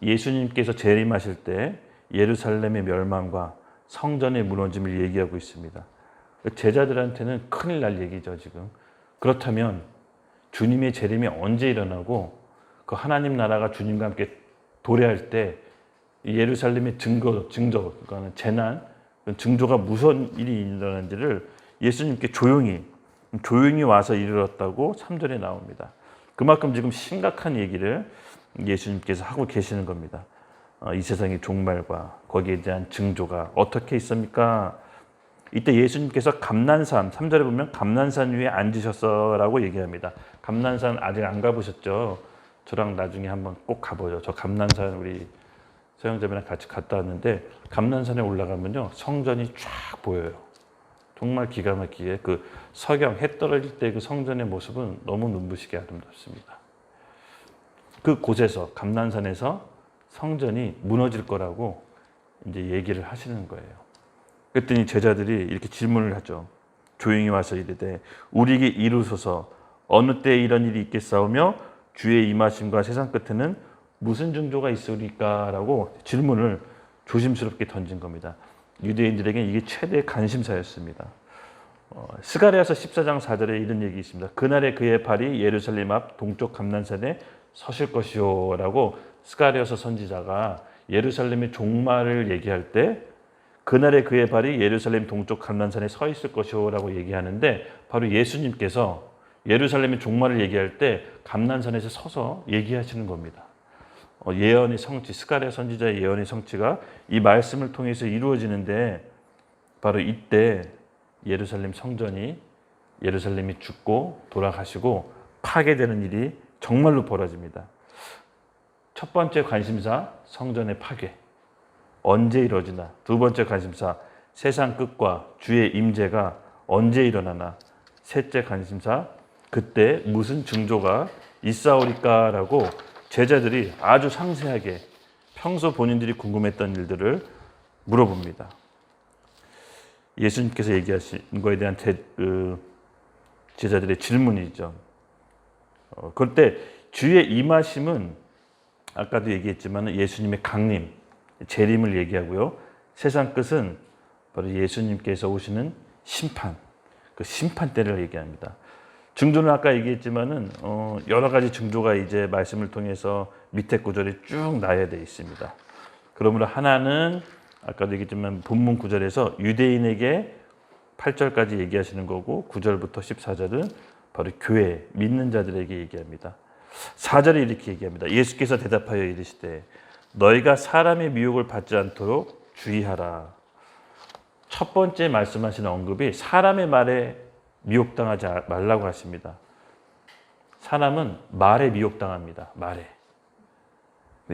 예수님께서 재림하실 때 예루살렘의 멸망과 성전의 무너짐을 얘기하고 있습니다. 제자들한테는 큰일 날 얘기죠, 지금. 그렇다면 주님의 재림이 언제 일어나고 그 하나님 나라가 주님과 함께 도래할 때 예루살렘의 증거, 그러니까 재난, 증조가 무슨 일이 일어나는지를 예수님께 조용히 와서 이르렀다고 3절에 나옵니다. 그만큼 지금 심각한 얘기를 예수님께서 하고 계시는 겁니다. 이 세상의 종말과 거기에 대한 징조가 어떻게 있습니까? 이때 예수님께서 감난산, 3절에 보면 감난산 위에 앉으셨어라고 얘기합니다. 감난산 아직 안 가보셨죠? 저랑 나중에 한번 꼭 가보죠. 저 감난산 우리 서영자매랑 같이 갔다 왔는데 감난산에 올라가면요 성전이 쫙 보여요. 정말 기가 막히게 그 석영 해 떨어질 때 그 성전의 모습은 너무 눈부시게 아름답습니다. 그 곳에서 감난산에서 성전이 무너질 거라고 이제 얘기를 하시는 거예요. 그랬더니 제자들이 이렇게 질문을 하죠. 조용히 와서 이르되 우리에게 이루소서 어느 때 이런 일이 있겠사오며 주의 임하심과 세상 끝에는 무슨 징조가 있으리까라고 질문을 조심스럽게 던진 겁니다. 유대인들에게 이게 최대 관심사였습니다. 스가랴서 14장 4절에 이런 얘기 있습니다. 그날에 그의 발이 예루살렘 앞 동쪽 감난산에 서실 것이요 라고 스가랴서 선지자가 예루살렘의 종말을 얘기할 때 그날에 그의 발이 예루살렘 동쪽 감난산에 서 있을 것이요 라고 얘기하는데 바로 예수님께서 예루살렘의 종말을 얘기할 때 감난산에서 서서 얘기하시는 겁니다. 예언의 성취, 스가랴 선지자의 예언의 성취가 이 말씀을 통해서 이루어지는데 바로 이때 예루살렘 성전이 예루살렘이 죽고 돌아가시고 파괴되는 일이 정말로 벌어집니다. 첫 번째 관심사 성전의 파괴. 언제 이루어지나. 두 번째 관심사 세상 끝과 주의 임재가 언제 일어나나. 셋째 관심사 그때 무슨 징조가 있사오리까라고 제자들이 아주 상세하게 평소 본인들이 궁금했던 일들을 물어봅니다. 예수님께서 얘기하신 거에 대한 제자들의 질문이죠. 그때 주의 임하심은 아까도 얘기했지만 예수님의 강림, 재림을 얘기하고요. 세상 끝은 바로 예수님께서 오시는 심판, 그 심판 때를 얘기합니다. 징조는 아까 얘기했지만은 여러 가지 징조가 이제 말씀을 통해서 밑에 구절에 쭉 나열되어 있습니다. 그러므로 하나는 아까도 얘기했지만 본문 9절에서 유대인에게 8절까지 얘기하시는 거고 9절부터 14절은 바로 교회, 믿는 자들에게 얘기합니다. 4절에 이렇게 얘기합니다. 예수께서 대답하여 이르시되 너희가 사람의 미혹을 받지 않도록 주의하라. 첫 번째 말씀하시는 언급이 사람의 말에 미혹당하지 말라고 하십니다. 사람은 말에 미혹당합니다. 말에.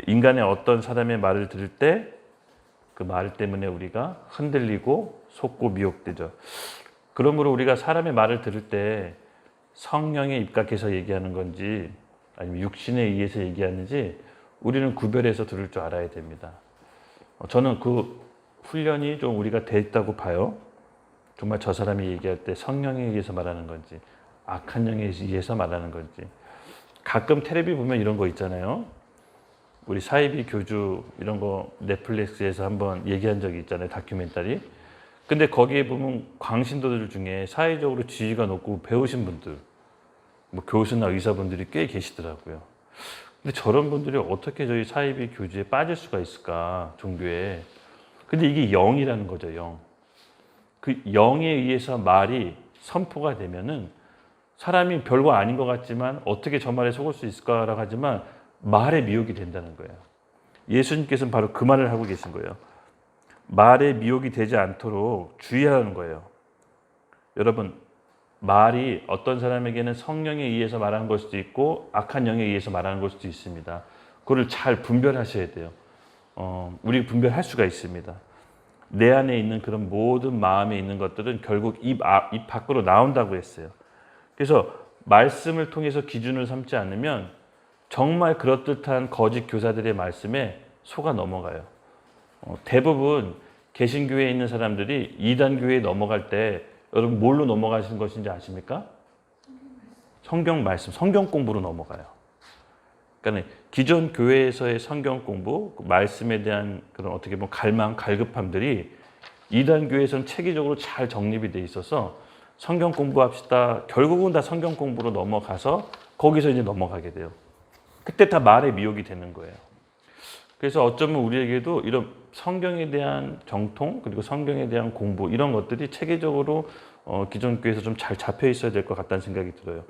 인간의 어떤 사람의 말을 들을 때 그 말 때문에 우리가 흔들리고 속고 미혹되죠. 그러므로 우리가 사람의 말을 들을 때 성령에 입각해서 얘기하는 건지 아니면 육신에 의해서 얘기하는지 우리는 구별해서 들을 줄 알아야 됩니다. 저는 그 훈련이 좀 우리가 돼 있다고 봐요. 정말 저 사람이 얘기할 때 성령에 의해서 말하는 건지 악한 영에 의해서 말하는 건지. 가끔 텔레비 보면 이런 거 있잖아요. 우리 사이비 교주 이런 거 넷플릭스에서 한번 얘기한 적이 있잖아요. 다큐멘터리. 근데 거기에 보면 광신도들 중에 사회적으로 지위가 높고 배우신 분들, 뭐 교수나 의사분들이 꽤 계시더라고요. 근데 저런 분들이 어떻게 저희 사이비 교주에 빠질 수가 있을까, 종교에. 근데 이게 영이라는 거죠, 영. 그 영에 의해서 말이 선포가 되면은 사람이 별거 아닌 것 같지만 어떻게 저 말에 속을 수 있을까라고 하지만 말에 미혹이 된다는 거예요. 예수님께서는 바로 그 말을 하고 계신 거예요. 말에 미혹이 되지 않도록 주의하라는 거예요. 여러분, 말이 어떤 사람에게는 성령에 의해서 말하는 걸 수도 있고 악한 영에 의해서 말하는 걸 수도 있습니다. 그걸 잘 분별하셔야 돼요. 우리 분별할 수가 있습니다. 내 안에 있는 그런 모든 마음에 있는 것들은 결국 입 밖으로 나온다고 했어요. 그래서 말씀을 통해서 기준을 삼지 않으면 정말 그럴듯한 거짓 교사들의 말씀에 속아 넘어가요. 대부분 개신교회에 있는 사람들이 이단교회에 넘어갈 때 여러분 뭘로 넘어가시는 것인지 아십니까? 성경 말씀, 성경 공부로 넘어가요. 그러니까 기존 교회에서의 성경 공부, 말씀에 대한 그런 어떻게 보면 갈망, 갈급함들이 이단교회에서는 체계적으로 잘 정립이 돼 있어서 성경 공부합시다. 결국은 다 성경 공부로 넘어가서 거기서 이제 넘어가게 돼요. 그때 다 말에 미혹이 되는 거예요. 그래서 어쩌면 우리에게도 이런 성경에 대한 정통 그리고 성경에 대한 공부 이런 것들이 체계적으로 기존 교회에서 좀 잘 잡혀 있어야 될 것 같다는 생각이 들어요.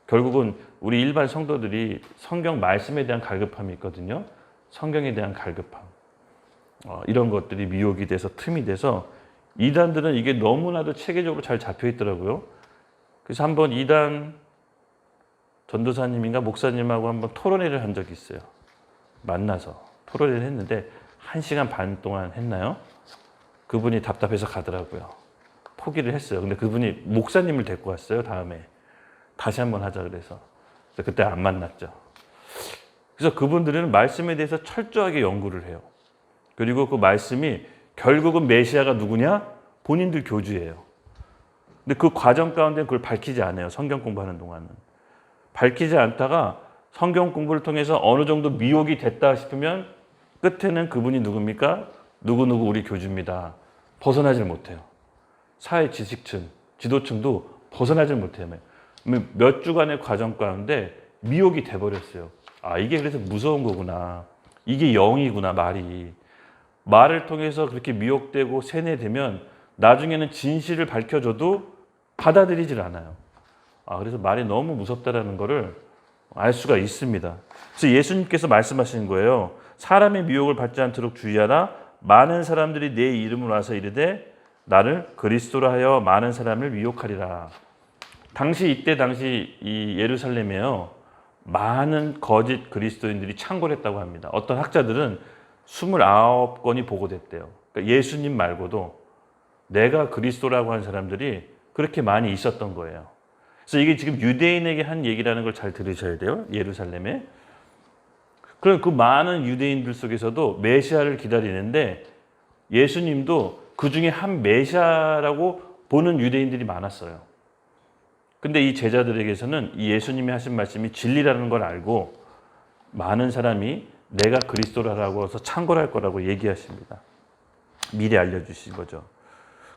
결국은 우리 일반 성도들이 성경 말씀에 대한 갈급함이 있거든요. 성경에 대한 갈급함. 이런 것들이 미혹이 돼서 틈이 돼서 이단들은 이게 너무나도 체계적으로 잘 잡혀 있더라고요. 그래서 한번 이단 전도사님인가 목사님하고 한번 토론회를 한 적이 있어요. 만나서 토론회를 했는데 1시간 반 동안 했나요? 그분이 답답해서 가더라고요. 포기를 했어요. 근데 그분이 목사님을 데리고 왔어요. 다음에 다시 한번 하자 그래서 그때 안 만났죠. 그래서 그분들은 말씀에 대해서 철저하게 연구를 해요. 그리고 그 말씀이 결국은 메시아가 누구냐? 본인들 교주예요. 근데 그 과정 가운데 그걸 밝히지 않아요. 성경 공부하는 동안은. 밝히지 않다가 성경 공부를 통해서 어느 정도 미혹이 됐다 싶으면 끝에는 그분이 누굽니까? 누구누구 우리 교주입니다. 벗어나질 못해요. 사회 지식층, 지도층도 벗어나질 못해요. 몇 주간의 과정 가운데 미혹이 돼버렸어요. 아, 이게 그래서 무서운 거구나. 이게 영이구나, 말이. 말을 통해서 그렇게 미혹되고 세뇌되면 나중에는 진실을 밝혀줘도 받아들이질 않아요. 아, 그래서 말이 너무 무섭다라는 거를 알 수가 있습니다. 그래서 예수님께서 말씀하시는 거예요. 사람의 미혹을 받지 않도록 주의하라. 많은 사람들이 내 이름으로 와서 이르되 나를 그리스도라 하여 많은 사람을 미혹하리라. 이때 당시 이 예루살렘에요, 많은 거짓 그리스도인들이 창궐했다고 합니다. 어떤 학자들은 29건이 보고됐대요. 그러니까 예수님 말고도 내가 그리스도라고 하는 사람들이 그렇게 많이 있었던 거예요. 그래서 이게 지금 유대인에게 한 얘기라는 걸 잘 들으셔야 돼요. 예루살렘에. 그럼 그 많은 유대인들 속에서도 메시아를 기다리는데 예수님도 그 중에 한 메시아라고 보는 유대인들이 많았어요. 근데 이 제자들에게서는 이 예수님이 하신 말씀이 진리라는 걸 알고 많은 사람이 내가 그리스도라고 해서 창궐할 거라고 얘기하십니다. 미리 알려주신 거죠.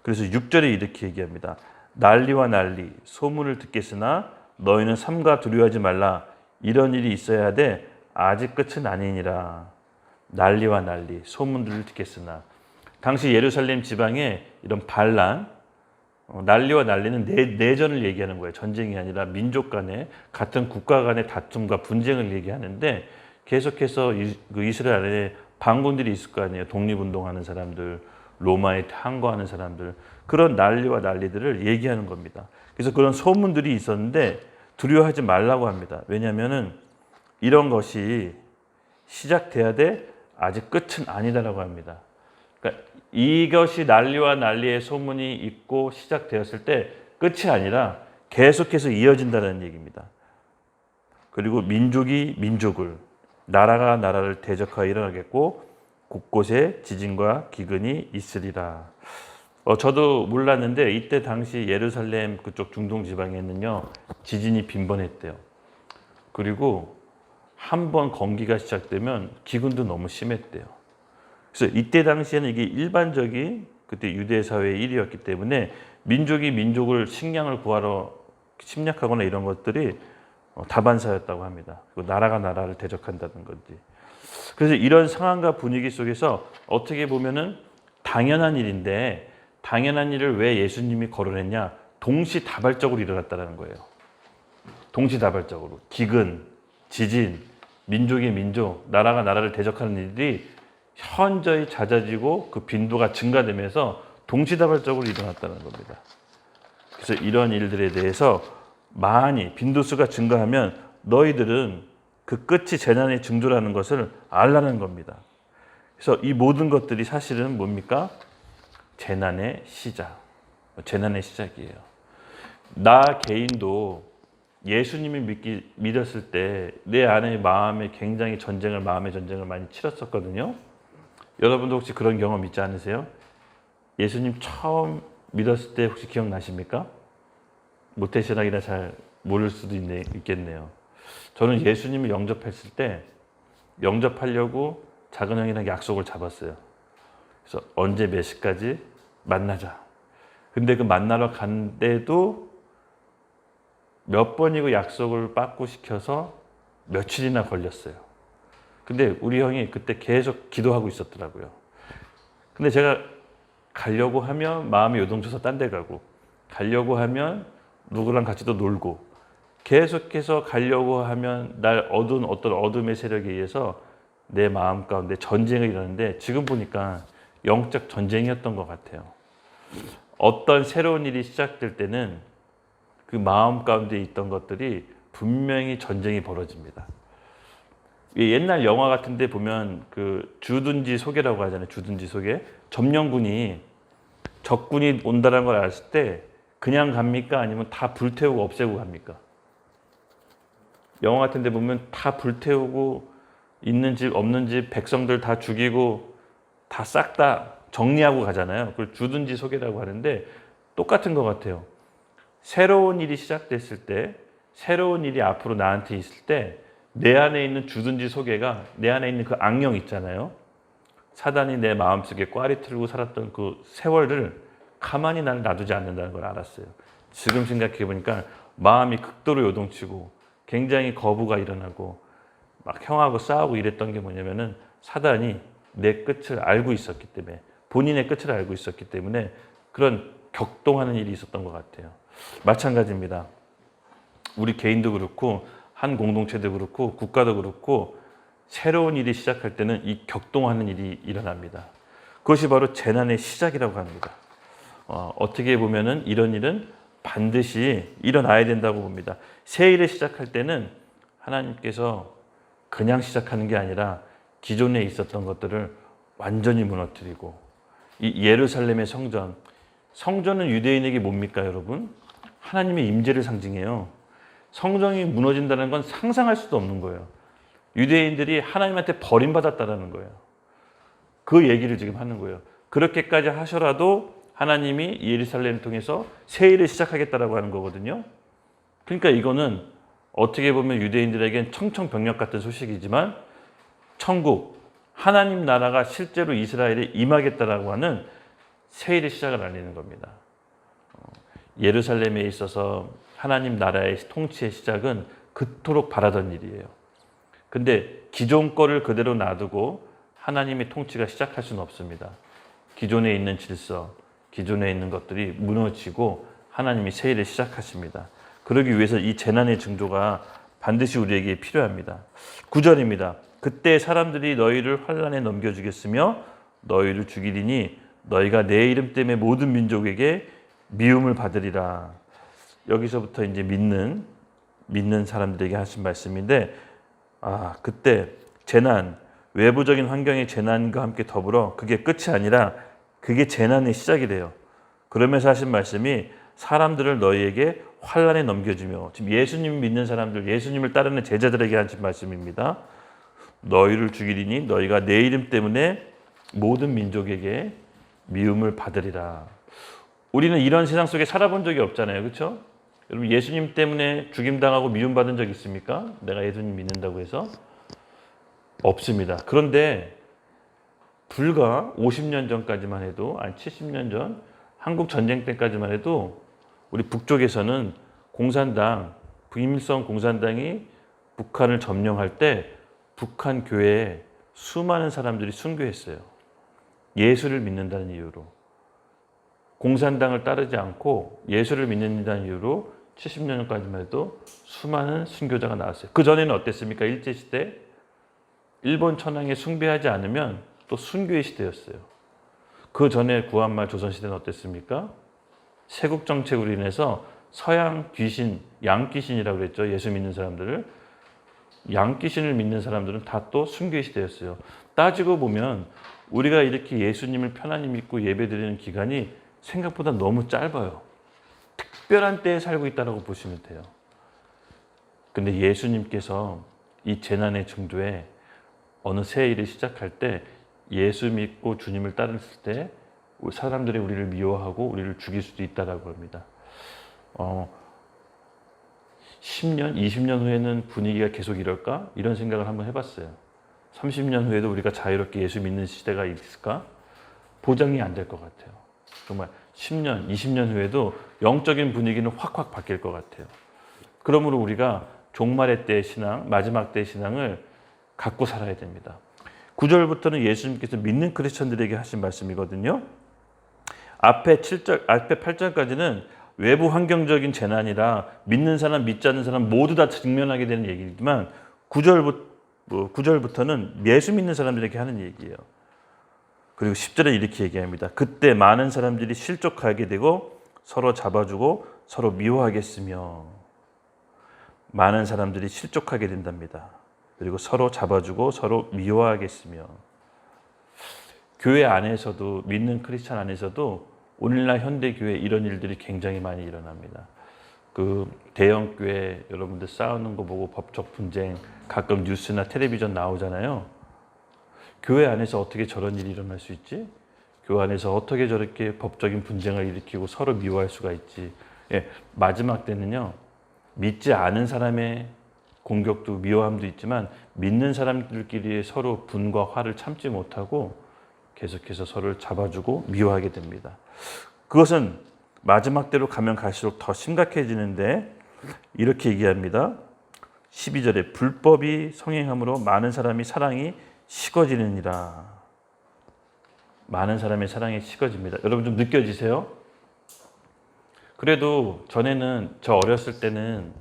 그래서 6절에 이렇게 얘기합니다. 난리와 난리, 소문을 듣겠으나 너희는 삼가 두려워하지 말라. 이런 일이 있어야 돼. 아직 끝은 아니니라. 난리와 난리, 소문들을 듣겠으나. 당시 예루살렘 지방에 이런 반란, 난리와 난리는 내전을 얘기하는 거예요. 전쟁이 아니라 민족 간의, 같은 국가 간의 다툼과 분쟁을 얘기하는데 계속해서 그 이스라엘 안에 반군들이 있을 거 아니에요. 독립운동하는 사람들, 로마에 항거하는 사람들, 그런 난리와 난리들을 얘기하는 겁니다. 그래서 그런 소문들이 있었는데 두려워하지 말라고 합니다. 왜냐하면은 이런 것이 시작돼야 돼. 아직 끝은 아니다라고 합니다. 그러니까 이것이 난리와 난리의 소문이 있고 시작되었을 때 끝이 아니라 계속해서 이어진다는 얘기입니다. 그리고 민족이 민족을, 나라가 나라를 대적하여 일어나겠고 곳곳에 지진과 기근이 있으리라. 저도 몰랐는데 이때 당시 예루살렘 그쪽 중동 지방에는요, 지진이 빈번했대요. 그리고 한번 건기가 시작되면 기근도 너무 심했대요. 그래서 이때 당시에는 이게 일반적인 그때 유대 사회의 일이었기 때문에 민족이 민족을 식량을 구하러 침략하거나 이런 것들이 다반사였다고 합니다. 그리고 나라가 나라를 대적한다는 건지. 그래서 이런 상황과 분위기 속에서 어떻게 보면은 당연한 일인데 당연한 일을 왜 예수님이 거론했냐? 동시다발적으로 일어났다는 거예요. 동시다발적으로. 기근, 지진, 민족이 민족, 나라가 나라를 대적하는 일들이 현저히 잦아지고 그 빈도가 증가되면서 동시다발적으로 일어났다는 겁니다. 그래서 이런 일들에 대해서 많이 빈도수가 증가하면 너희들은 그 끝이 재난의 징조라는 것을 알라는 겁니다. 그래서 이 모든 것들이 사실은 뭡니까? 재난의 시작. 재난의 시작이에요. 나 개인도 예수님을 믿었을 때 내 안에 마음에 굉장히 마음의 전쟁을 많이 치렀었거든요. 여러분도 혹시 그런 경험 있지 않으세요? 예수님 처음 믿었을 때 혹시 기억나십니까? 모태신앙이라 잘 모를 수도 있겠네요. 저는 예수님을 영접했을 때 영접하려고 작은 형이랑 약속을 잡았어요. 그래서 언제 몇 시까지 만나자. 근데 그 만나러 간데도 몇 번이고 약속을 빠꾸시켜서 며칠이나 걸렸어요. 근데 우리 형이 그때 계속 기도하고 있었더라고요. 근데 제가 가려고 하면 마음이 요동쳐서 딴 데 가고, 가려고 하면 누구랑 같이 또 놀고, 계속해서 가려고 하면 날 어떤 어둠의 세력에 의해서 내 마음 가운데 전쟁을 일어나는데 지금 보니까 영적 전쟁이었던 것 같아요. 어떤 새로운 일이 시작될 때는 그 마음 가운데 있던 것들이 분명히 전쟁이 벌어집니다. 옛날 영화 같은 데 보면 그 주둔지 소개라고 하잖아요. 주둔지 소개. 점령군이 적군이 온다는 걸 알았을 때 그냥 갑니까? 아니면 다 불태우고 없애고 갑니까? 영화 같은 데 보면 다 불태우고 있는 집 없는 집 백성들 다 죽이고 다 싹 다 정리하고 가잖아요. 그걸 주둔지 소개라고 하는데 똑같은 것 같아요. 새로운 일이 시작됐을 때, 새로운 일이 앞으로 나한테 있을 때 내 안에 있는 주둔지 소개가, 내 안에 있는 그 악령 있잖아요. 사단이 내 마음속에 꽈리 틀고 살았던 그 세월을 가만히 날 놔두지 않는다는 걸 알았어요. 지금 생각해 보니까 마음이 극도로 요동치고 굉장히 거부가 일어나고 막 형하고 싸우고 이랬던 게 뭐냐면은 사단이 내 끝을 알고 있었기 때문에, 본인의 끝을 알고 있었기 때문에 그런 격동하는 일이 있었던 것 같아요. 마찬가지입니다. 우리 개인도 그렇고 한 공동체도 그렇고 국가도 그렇고 새로운 일이 시작할 때는 이 격동하는 일이 일어납니다. 그것이 바로 재난의 시작이라고 합니다. 어떻게 보면은 이런 일은 반드시 일어나야 된다고 봅니다. 새 일을 시작할 때는 하나님께서 그냥 시작하는 게 아니라 기존에 있었던 것들을 완전히 무너뜨리고, 이 예루살렘의 성전은 유대인에게 뭡니까 여러분? 하나님의 임재를 상징해요. 성전이 무너진다는 건 상상할 수도 없는 거예요. 유대인들이 하나님한테 버림받았다는 거예요. 그 얘기를 지금 하는 거예요. 그렇게까지 하셔라도 하나님이 예루살렘을 통해서 새 일을 시작하겠다라고 하는 거거든요. 그러니까 이거는 어떻게 보면 유대인들에겐 청천벽력 같은 소식이지만 천국, 하나님 나라가 실제로 이스라엘에 임하겠다라고 하는 새 일의 시작을 알리는 겁니다. 예루살렘에 있어서 하나님 나라의 통치의 시작은 그토록 바라던 일이에요. 근데 기존 거를 그대로 놔두고 하나님의 통치가 시작할 수는 없습니다. 기존에 있는 질서, 기존에 있는 것들이 무너지고 하나님이 새 일을 시작하십니다. 그러기 위해서 이 재난의 징조가 반드시 우리에게 필요합니다. 9절입니다. 그때 사람들이 너희를 환난에 넘겨주겠으며 너희를 죽이리니 너희가 내 이름 때문에 모든 민족에게 미움을 받으리라. 여기서부터 이제 믿는 사람들에게 하신 말씀인데, 그때 재난, 외부적인 환경의 재난과 함께 더불어 그게 끝이 아니라 그게 재난의 시작이래요. 그러면서 하신 말씀이 사람들을 너희에게 환난에 넘겨주며, 지금 예수님 믿는 사람들, 예수님을 따르는 제자들에게 하신 말씀입니다. 너희를 죽이리니 너희가 내 이름 때문에 모든 민족에게 미움을 받으리라. 우리는 이런 세상 속에 살아본 적이 없잖아요. 그렇죠? 여러분 예수님 때문에 죽임당하고 미움받은 적 있습니까? 내가 예수님 믿는다고 해서? 없습니다. 그런데 불과 50년 전까지만 해도, 아니 70년 전 한국 전쟁 때까지만 해도 우리 북쪽에서는 공산당, 김일성 공산당이 북한을 점령할 때 북한 교회에 수많은 사람들이 순교했어요. 예수를 믿는다는 이유로. 공산당을 따르지 않고 예수를 믿는다는 이유로 70년 전까지만 해도 수많은 순교자가 나왔어요. 그 전에는 어땠습니까? 일제시대 일본 천황에 숭배하지 않으면 또 순교의 시대였어요. 그 전에 구한말 조선시대는 어땠습니까? 세국 정책으로 인해서 서양 귀신, 양귀신이라고 그랬죠. 예수 믿는 사람들을. 양귀신을 믿는 사람들은 다 또 순교의 시대였어요. 따지고 보면 우리가 이렇게 예수님을 편안히 믿고 예배드리는 기간이 생각보다 너무 짧아요. 특별한 때에 살고 있다고 보시면 돼요. 근데 예수님께서 이 재난의 징조에 어느 새 일을 시작할 때 예수 믿고 주님을 따랐을 때 사람들이 우리를 미워하고 우리를 죽일 수도 있다라고 합니다. 10년, 20년 후에는 분위기가 계속 이럴까? 이런 생각을 한번 해봤어요. 30년 후에도 우리가 자유롭게 예수 믿는 시대가 있을까? 보장이 안 될 것 같아요. 정말 10년, 20년 후에도 영적인 분위기는 확확 바뀔 것 같아요. 그러므로 우리가 종말의 때의 신앙, 마지막 때의 신앙을 갖고 살아야 됩니다. 9절부터는 예수님께서 믿는 크리스천들에게 하신 말씀이거든요. 앞에 8절까지는 외부 환경적인 재난이라 믿는 사람, 믿지 않는 사람 모두 다 직면하게 되는 얘기지만 9절부터는 예수 믿는 사람들에게 하는 얘기예요. 그리고 10절에 이렇게 얘기합니다. 그때 많은 사람들이 실족하게 되고 서로 잡아주고 서로 미워하겠으며, 많은 사람들이 실족하게 된답니다. 그리고 서로 잡아주고 서로 미워하겠으며, 교회 안에서도, 믿는 크리스찬 안에서도 오늘날 현대교회 이런 일들이 굉장히 많이 일어납니다. 그 대형교회 여러분들 싸우는 거 보고 법적 분쟁 가끔 뉴스나 텔레비전 나오잖아요. 교회 안에서 어떻게 저런 일이 일어날 수 있지? 교회 안에서 어떻게 저렇게 법적인 분쟁을 일으키고 서로 미워할 수가 있지? 마지막 때는요, 믿지 않은 사람의 공격도 미워함도 있지만 믿는 사람들끼리 서로 분과 화를 참지 못하고 계속해서 서로를 잡아주고 미워하게 됩니다. 그것은 마지막 때로 가면 갈수록 더 심각해지는데 이렇게 얘기합니다. 12절에 불법이 성행함으로 많은 사람이 사랑이 식어지느니라. 많은 사람의 사랑이 식어집니다. 여러분 좀 느껴지세요? 그래도 전에는 저 어렸을 때는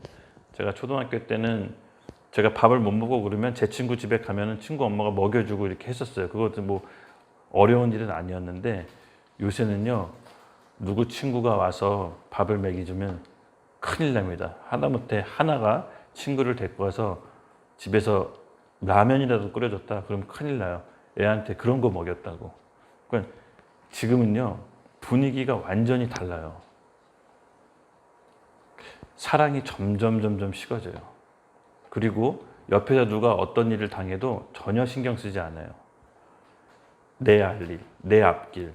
제가 초등학교 때는 제가 밥을 못 먹고 그러면 제 친구 집에 가면은 친구 엄마가 먹여주고 이렇게 했었어요. 그것도 뭐 어려운 일은 아니었는데 요새는요 누구 친구가 와서 밥을 먹여주면 큰일 납니다. 하다못해 하나가 친구를 데리고 와서 집에서 라면이라도 끓여줬다 그러면 큰일 나요. 애한테 그런 거 먹였다고. 그러니까 지금은요 분위기가 완전히 달라요. 사랑이 점점 식어져요. 그리고 옆에서 누가 어떤 일을 당해도 전혀 신경 쓰지 않아요. 내 알릴, 내 앞길.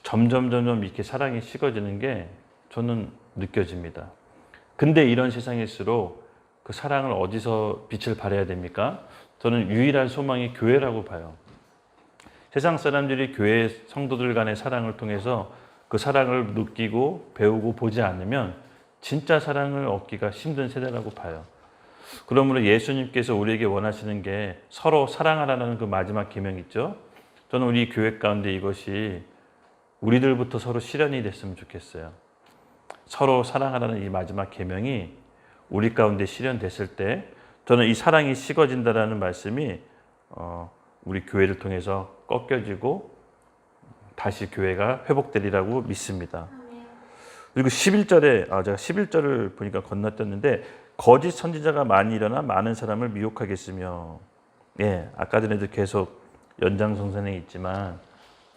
점점 이렇게 사랑이 식어지는 게 저는 느껴집니다. 근데 이런 세상일수록 그 사랑을 어디서 빛을 발해야 됩니까? 저는 유일한 소망이 교회라고 봐요. 세상 사람들이 교회 성도들 간의 사랑을 통해서 그 사랑을 느끼고 배우고 보지 않으면 진짜 사랑을 얻기가 힘든 세대라고 봐요. 그러므로 예수님께서 우리에게 원하시는 게 서로 사랑하라는 그 마지막 계명 있죠. 저는 우리 교회 가운데 이것이 우리들부터 서로 실현이 됐으면 좋겠어요. 서로 사랑하라는 이 마지막 계명이 우리 가운데 실현됐을 때 저는 이 사랑이 식어진다라는 말씀이 우리 교회를 통해서 꺾여지고 다시 교회가 회복되리라고 믿습니다. 그리고 11절에 제가 11절을 보니까 건너뛰었는데 거짓 선지자가 많이 일어나 많은 사람을 미혹하겠으며 아까 전에도 계속 연장선상에 있지만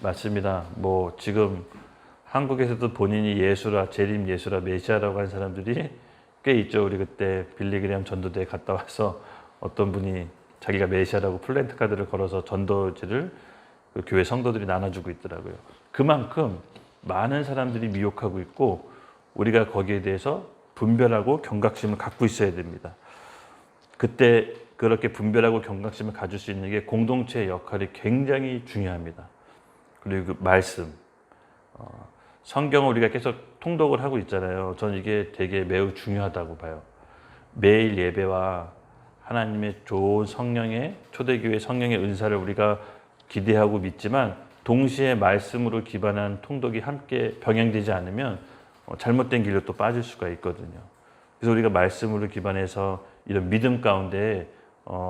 맞습니다. 뭐 지금 한국에서도 본인이 예수라 재림 예수라 메시아라고 하는 사람들이 꽤 있죠. 우리 그때 빌리그레암 전도대에 갔다 와서 어떤 분이 자기가 메시아라고 플랜트 카드를 걸어서 전도지를 그 교회 성도들이 나눠주고 있더라고요. 그만큼 많은 사람들이 미혹하고 있고 우리가 거기에 대해서 분별하고 경각심을 갖고 있어야 됩니다. 그때 그렇게 분별하고 경각심을 가질 수 있는 게 공동체의 역할이 굉장히 중요합니다. 그리고 그 말씀, 성경을 우리가 계속 통독을 하고 있잖아요. 저는 이게 되게 매우 중요하다고 봐요. 매일 예배와 하나님의 좋은 성령의 초대교회 성령의 은사를 우리가 기대하고 믿지만 동시에 말씀으로 기반한 통독이 함께 병행되지 않으면 잘못된 길로 또 빠질 수가 있거든요. 그래서 우리가 말씀으로 기반해서 이런 믿음 가운데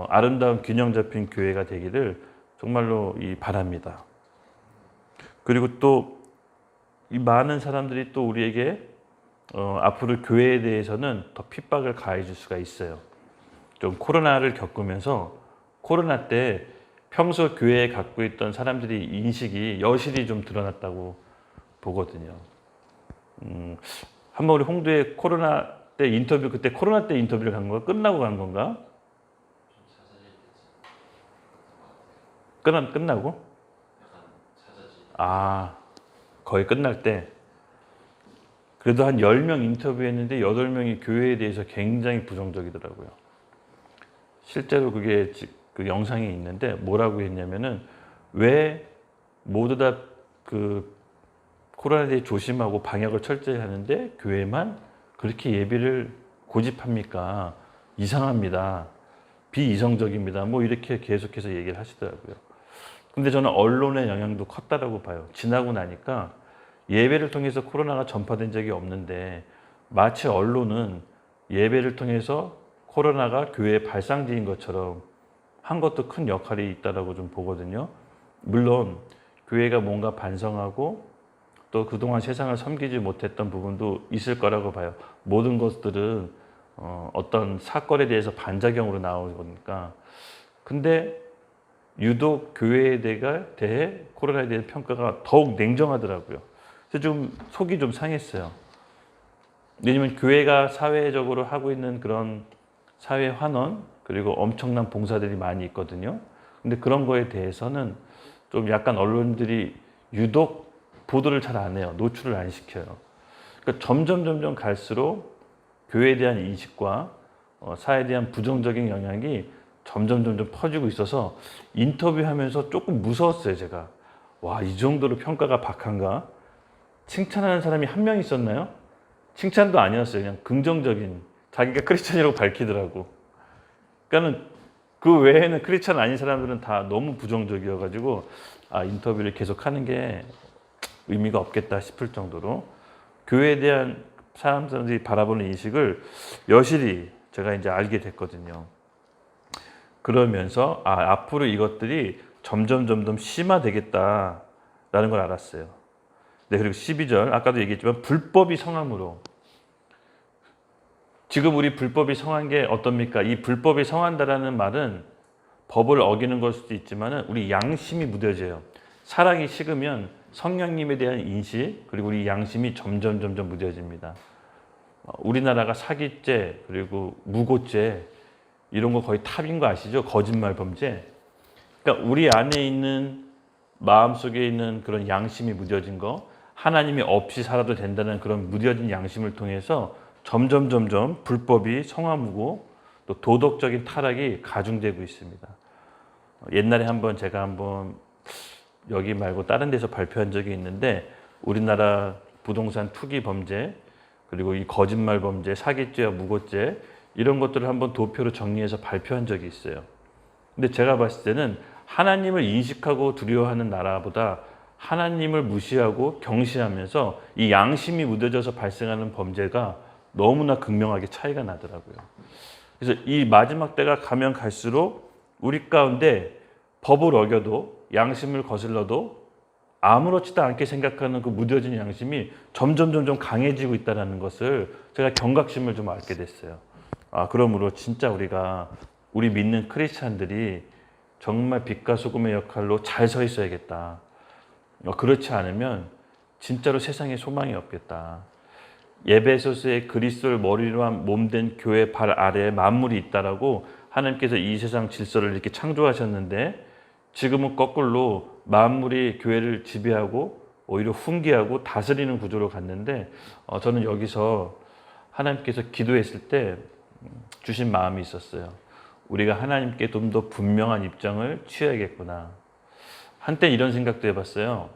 아름다운 균형 잡힌 교회가 되기를 정말로 바랍니다. 그리고 또 이 많은 사람들이 또 우리에게 앞으로 교회에 대해서는 더 핍박을 가해 줄 수가 있어요. 좀 코로나를 겪으면서 코로나 때 평소 교회에 갖고 있던 사람들이 인식이 여실히 좀 드러났다고 보거든요. 한번 우리 홍두에 코로나 때 인터뷰 그때 코로나 때 인터뷰를 간 건가? 끝나고 간 건가? 끝나고? 거의 끝날 때 그래도 한 10명 인터뷰했는데 8명이 교회에 대해서 굉장히 부정적이더라고요. 실제로 그게 그 영상이 있는데 뭐라고 했냐면은 왜 모두 다 그 코로나에 대해 조심하고 방역을 철저히 하는데 교회만 그렇게 예배를 고집합니까? 이상합니다. 비이성적입니다. 뭐 이렇게 계속해서 얘기를 하시더라고요. 근데 저는 언론의 영향도 컸다라고 봐요. 지나고 나니까 예배를 통해서 코로나가 전파된 적이 없는데 마치 언론은 예배를 통해서 코로나가 교회의 발상지인 것처럼 한 것도 큰 역할이 있다라고 좀 보거든요. 물론 교회가 뭔가 반성하고 또 그동안 세상을 섬기지 못했던 부분도 있을 거라고 봐요. 모든 것들은 어떤 사건에 대해서 반작용으로 나오니까. 근데 유독 교회에 대해 코로나에 대한 평가가 더욱 냉정하더라고요. 그래서 좀 속이 좀 상했어요. 왜냐하면 교회가 사회적으로 하고 있는 그런 사회 환원 그리고 엄청난 봉사들이 많이 있거든요. 근데 그런 거에 대해서는 좀 약간 언론들이 유독 보도를 잘 안 해요. 노출을 안 시켜요. 그러니까 점점 갈수록 교회에 대한 인식과 사회에 대한 부정적인 영향이 점점 퍼지고 있어서 인터뷰하면서 조금 무서웠어요, 제가. 와, 이 정도로 평가가 박한가? 칭찬하는 사람이 한 명 있었나요? 칭찬도 아니었어요. 그냥 긍정적인, 자기가 크리스찬이라고 밝히더라고. 그러니까는 그 외에는 크리스찬 아닌 사람들은 다 너무 부정적이어가지고 인터뷰를 계속 하는 게 의미가 없겠다 싶을 정도로 교회에 대한 사람들이 바라보는 인식을 여실히 제가 이제 알게 됐거든요. 그러면서 앞으로 이것들이 점점 심화되겠다라는 걸 알았어요. 네, 그리고 12절 아까도 얘기했지만 불법이 성함으로, 지금 우리 불법이 성한 게 어떻습니까? 이 불법이 성한다라는 말은 법을 어기는 걸 수도 있지만 우리 양심이 무뎌져요. 사랑이 식으면 성령님에 대한 인식 그리고 우리 양심이 점점 무뎌집니다. 우리나라가 사기죄 그리고 무고죄 이런 거 거의 탑인 거 아시죠? 거짓말 범죄. 그러니까 우리 안에 있는 마음속에 있는 그런 양심이 무뎌진 거, 하나님이 없이 살아도 된다는 그런 무뎌진 양심을 통해서 점점 불법이 성화무고 또 도덕적인 타락이 가중되고 있습니다. 옛날에 제가 한번 여기 말고 다른 데서 발표한 적이 있는데 우리나라 부동산 투기 범죄 그리고 이 거짓말 범죄, 사기죄와 무고죄 이런 것들을 한번 도표로 정리해서 발표한 적이 있어요. 근데 제가 봤을 때는 하나님을 인식하고 두려워하는 나라보다 하나님을 무시하고 경시하면서 이 양심이 무뎌져서 발생하는 범죄가 너무나 극명하게 차이가 나더라고요. 그래서 이 마지막 때가 가면 갈수록 우리 가운데 법을 어겨도 양심을 거슬러도 아무렇지도 않게 생각하는 그 무뎌진 양심이 점점 강해지고 있다는 것을 제가 경각심을 좀 알게 됐어요. 그러므로 진짜 우리 믿는 크리스찬들이 정말 빛과 소금의 역할로 잘 서 있어야겠다. 그렇지 않으면 진짜로 세상에 소망이 없겠다. 에베소서에 그리스도를 머리로 한 몸된 교회 발 아래에 만물이 있다라고 하나님께서 이 세상 질서를 이렇게 창조하셨는데 지금은 거꾸로 만물이 교회를 지배하고 오히려 훈계하고 다스리는 구조로 갔는데 저는 여기서 하나님께서 기도했을 때 주신 마음이 있었어요. 우리가 하나님께 좀 더 분명한 입장을 취해야겠구나. 한때 이런 생각도 해봤어요.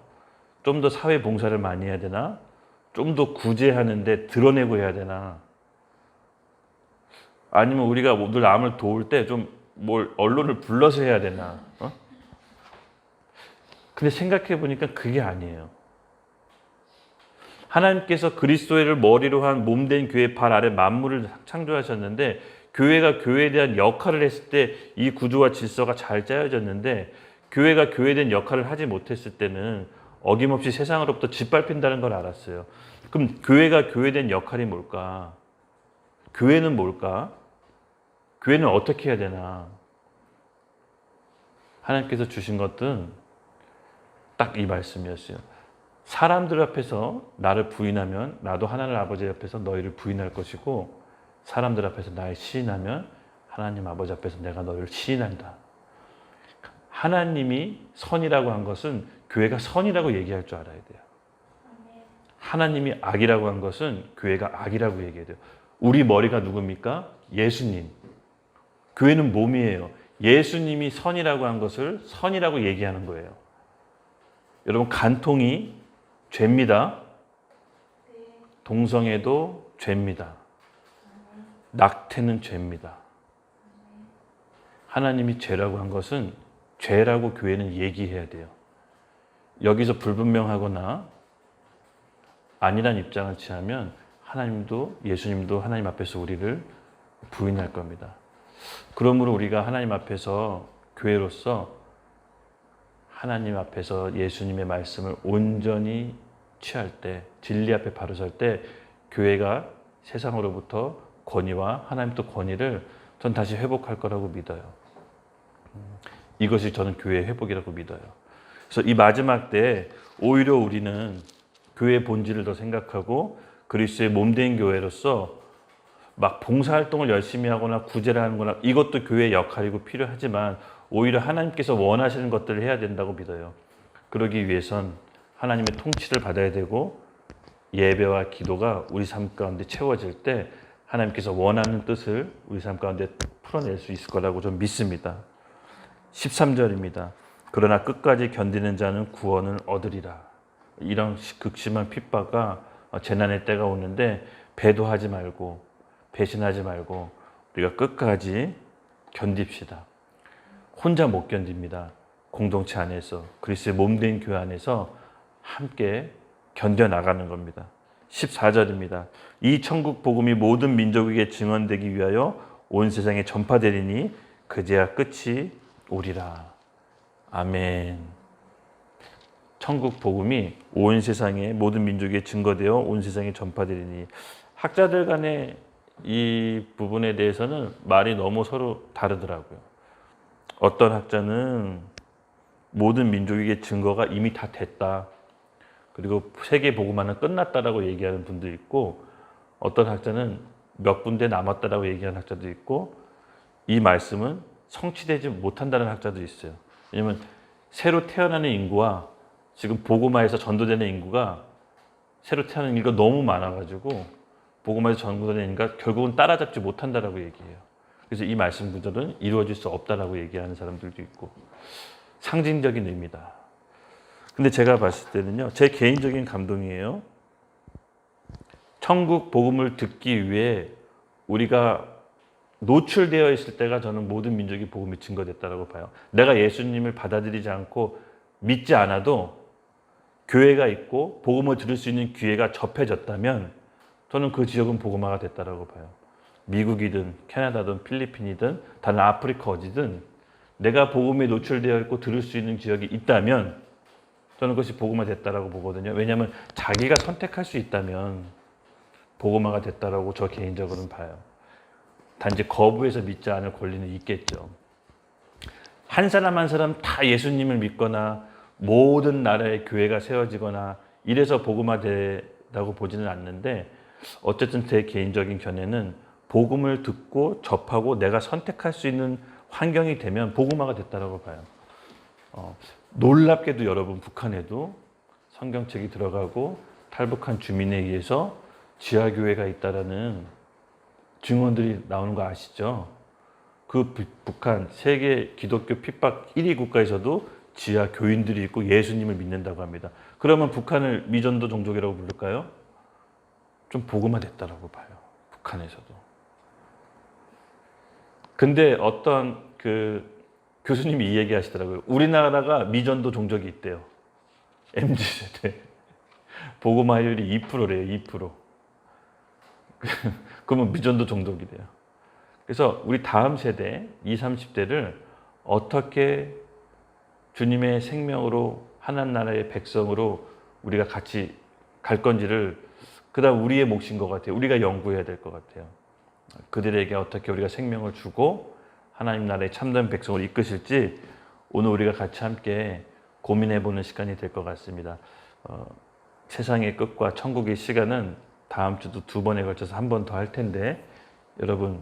좀 더 사회 봉사를 많이 해야 되나? 좀 더 구제하는데 드러내고 해야 되나? 아니면 우리가 늘 남을 도울 때 좀 언론을 불러서 해야 되나? 근데 생각해 보니까 그게 아니에요. 하나님께서 그리스도를 머리로 한 몸된 교회 발 아래 만물을 창조하셨는데 교회가 교회에 대한 역할을 했을 때 이 구조와 질서가 잘 짜여졌는데 교회가 교회에 대한 역할을 하지 못했을 때는 어김없이 세상으로부터 짓밟힌다는 걸 알았어요. 그럼 교회가 교회에 대한 역할이 뭘까? 교회는 뭘까? 교회는 어떻게 해야 되나? 하나님께서 주신 것은 딱 이 말씀이었어요. 사람들 앞에서 나를 부인하면 나도 하나님 아버지 앞에서 너희를 부인할 것이고 사람들 앞에서 나를 시인하면 하나님 아버지 앞에서 내가 너희를 시인한다. 하나님이 선이라고 한 것은 교회가 선이라고 얘기할 줄 알아야 돼요. 하나님이 악이라고 한 것은 교회가 악이라고 얘기해야 돼요. 우리 머리가 누굽니까? 예수님. 교회는 몸이에요. 예수님이 선이라고 한 것을 선이라고 얘기하는 거예요. 여러분, 간통이 죄입니다. 동성애도 죄입니다. 낙태는 죄입니다. 하나님이 죄라고 한 것은 죄라고 교회는 얘기해야 돼요. 여기서 불분명하거나 아니란 입장을 취하면 하나님도 예수님도 하나님 앞에서 우리를 부인할 겁니다. 그러므로 우리가 하나님 앞에서 교회로서 하나님 앞에서 예수님의 말씀을 온전히 취할 때, 진리 앞에 바로 설 때 교회가 세상으로부터 권위와 하나님 또 권위를 전 다시 회복할 거라고 믿어요. 이것이 저는 교회의 회복이라고 믿어요. 그래서 이 마지막 때에 오히려 우리는 교회의 본질을 더 생각하고 그리스도의 몸된 교회로서 막 봉사활동을 열심히 하거나 구제를 하는 거나 이것도 교회의 역할이고 필요하지만 오히려 하나님께서 원하시는 것들을 해야 된다고 믿어요. 그러기 위해선 하나님의 통치를 받아야 되고 예배와 기도가 우리 삶 가운데 채워질 때 하나님께서 원하는 뜻을 우리 삶 가운데 풀어낼 수 있을 거라고 좀 믿습니다. 13절입니다. 그러나 끝까지 견디는 자는 구원을 얻으리라. 이런 극심한 핍박과 재난의 때가 오는데 배도하지 말고 배신하지 말고 우리가 끝까지 견딥시다. 혼자 못 견딥니다. 공동체 안에서 그리스도의 몸된 교회 안에서 함께 견뎌나가는 겁니다. 14절입니다. 이 천국 복음이 모든 민족에게 증언되기 위하여 온 세상에 전파되리니 그제야 끝이 오리라. 아멘. 천국 복음이 온 세상에 모든 민족에게 증거되어 온 세상에 전파되리니, 학자들 간에 이 부분에 대해서는 말이 너무 서로 다르더라고요. 어떤 학자는 모든 민족에게 증거가 이미 다 됐다. 그리고 세계 복음화는 끝났다라고 얘기하는 분도 있고, 어떤 학자는 몇 군데 남았다라고 얘기하는 학자도 있고, 이 말씀은 성취되지 못한다는 학자도 있어요. 왜냐하면 새로 태어나는 인구와 지금 복음화에서 전도되는 인구가, 새로 태어나는 인구가 너무 많아가지고 복음화에서 전도되는 인구가 결국은 따라잡지 못한다라고 얘기해요. 그래서 이 말씀 구절은 이루어질 수 없다라고 얘기하는 사람들도 있고, 상징적인 의미다. 근데 제가 봤을 때는요, 제 개인적인 감동이에요. 천국 복음을 듣기 위해 우리가 노출되어 있을 때가 저는 모든 민족이 복음이 증거됐다고 봐요. 내가 예수님을 받아들이지 않고 믿지 않아도 교회가 있고 복음을 들을 수 있는 기회가 접해졌다면 저는 그 지역은 복음화가 됐다고 봐요. 미국이든 캐나다든 필리핀이든 다른 아프리카 어디든 내가 복음에 노출되어 있고 들을 수 있는 지역이 있다면 저는 그것이 복음화 됐다고 보거든요. 왜냐하면 자기가 선택할 수 있다면 복음화가 됐다고 저 개인적으로는 봐요. 단지 거부해서 믿지 않을 권리는 있겠죠. 한 사람 한 사람 다 예수님을 믿거나 모든 나라의 교회가 세워지거나 이래서 복음화되다고 보지는 않는데, 어쨌든 제 개인적인 견해는 복음을 듣고 접하고 내가 선택할 수 있는 환경이 되면 복음화가 됐다고 봐요. 놀랍게도 여러분, 북한에도 성경책이 들어가고 탈북한 주민에 의해서 지하교회가 있다라는 증언들이 나오는 거 아시죠? 그 북한 세계 기독교 핍박 1위 국가에서도 지하 교인들이 있고 예수님을 믿는다고 합니다. 그러면 북한을 미전도 종족이라고 부를까요? 좀 복음화됐다라고 봐요. 북한에서도. 근데 어떤 그 교수님이 이 얘기 하시더라고요. 우리나라가 미전도 종족이 있대요. MZ세대. 복음화율이 2%래요. 2%. 그러면 미전도 종족이래요. 그래서 우리 다음 세대 20, 30대를 어떻게 주님의 생명으로 하나님 나라의 백성으로 우리가 같이 갈 건지를 그다음 우리의 몫인 것 같아요. 우리가 연구해야 될 것 같아요. 그들에게 어떻게 우리가 생명을 주고 하나님 나라의 참된 백성을 이끄실지 오늘 우리가 같이 함께 고민해보는 시간이 될 것 같습니다. 세상의 끝과 천국의 시간은 다음 주도 2번에 걸쳐서 한 번 더 할 텐데, 여러분,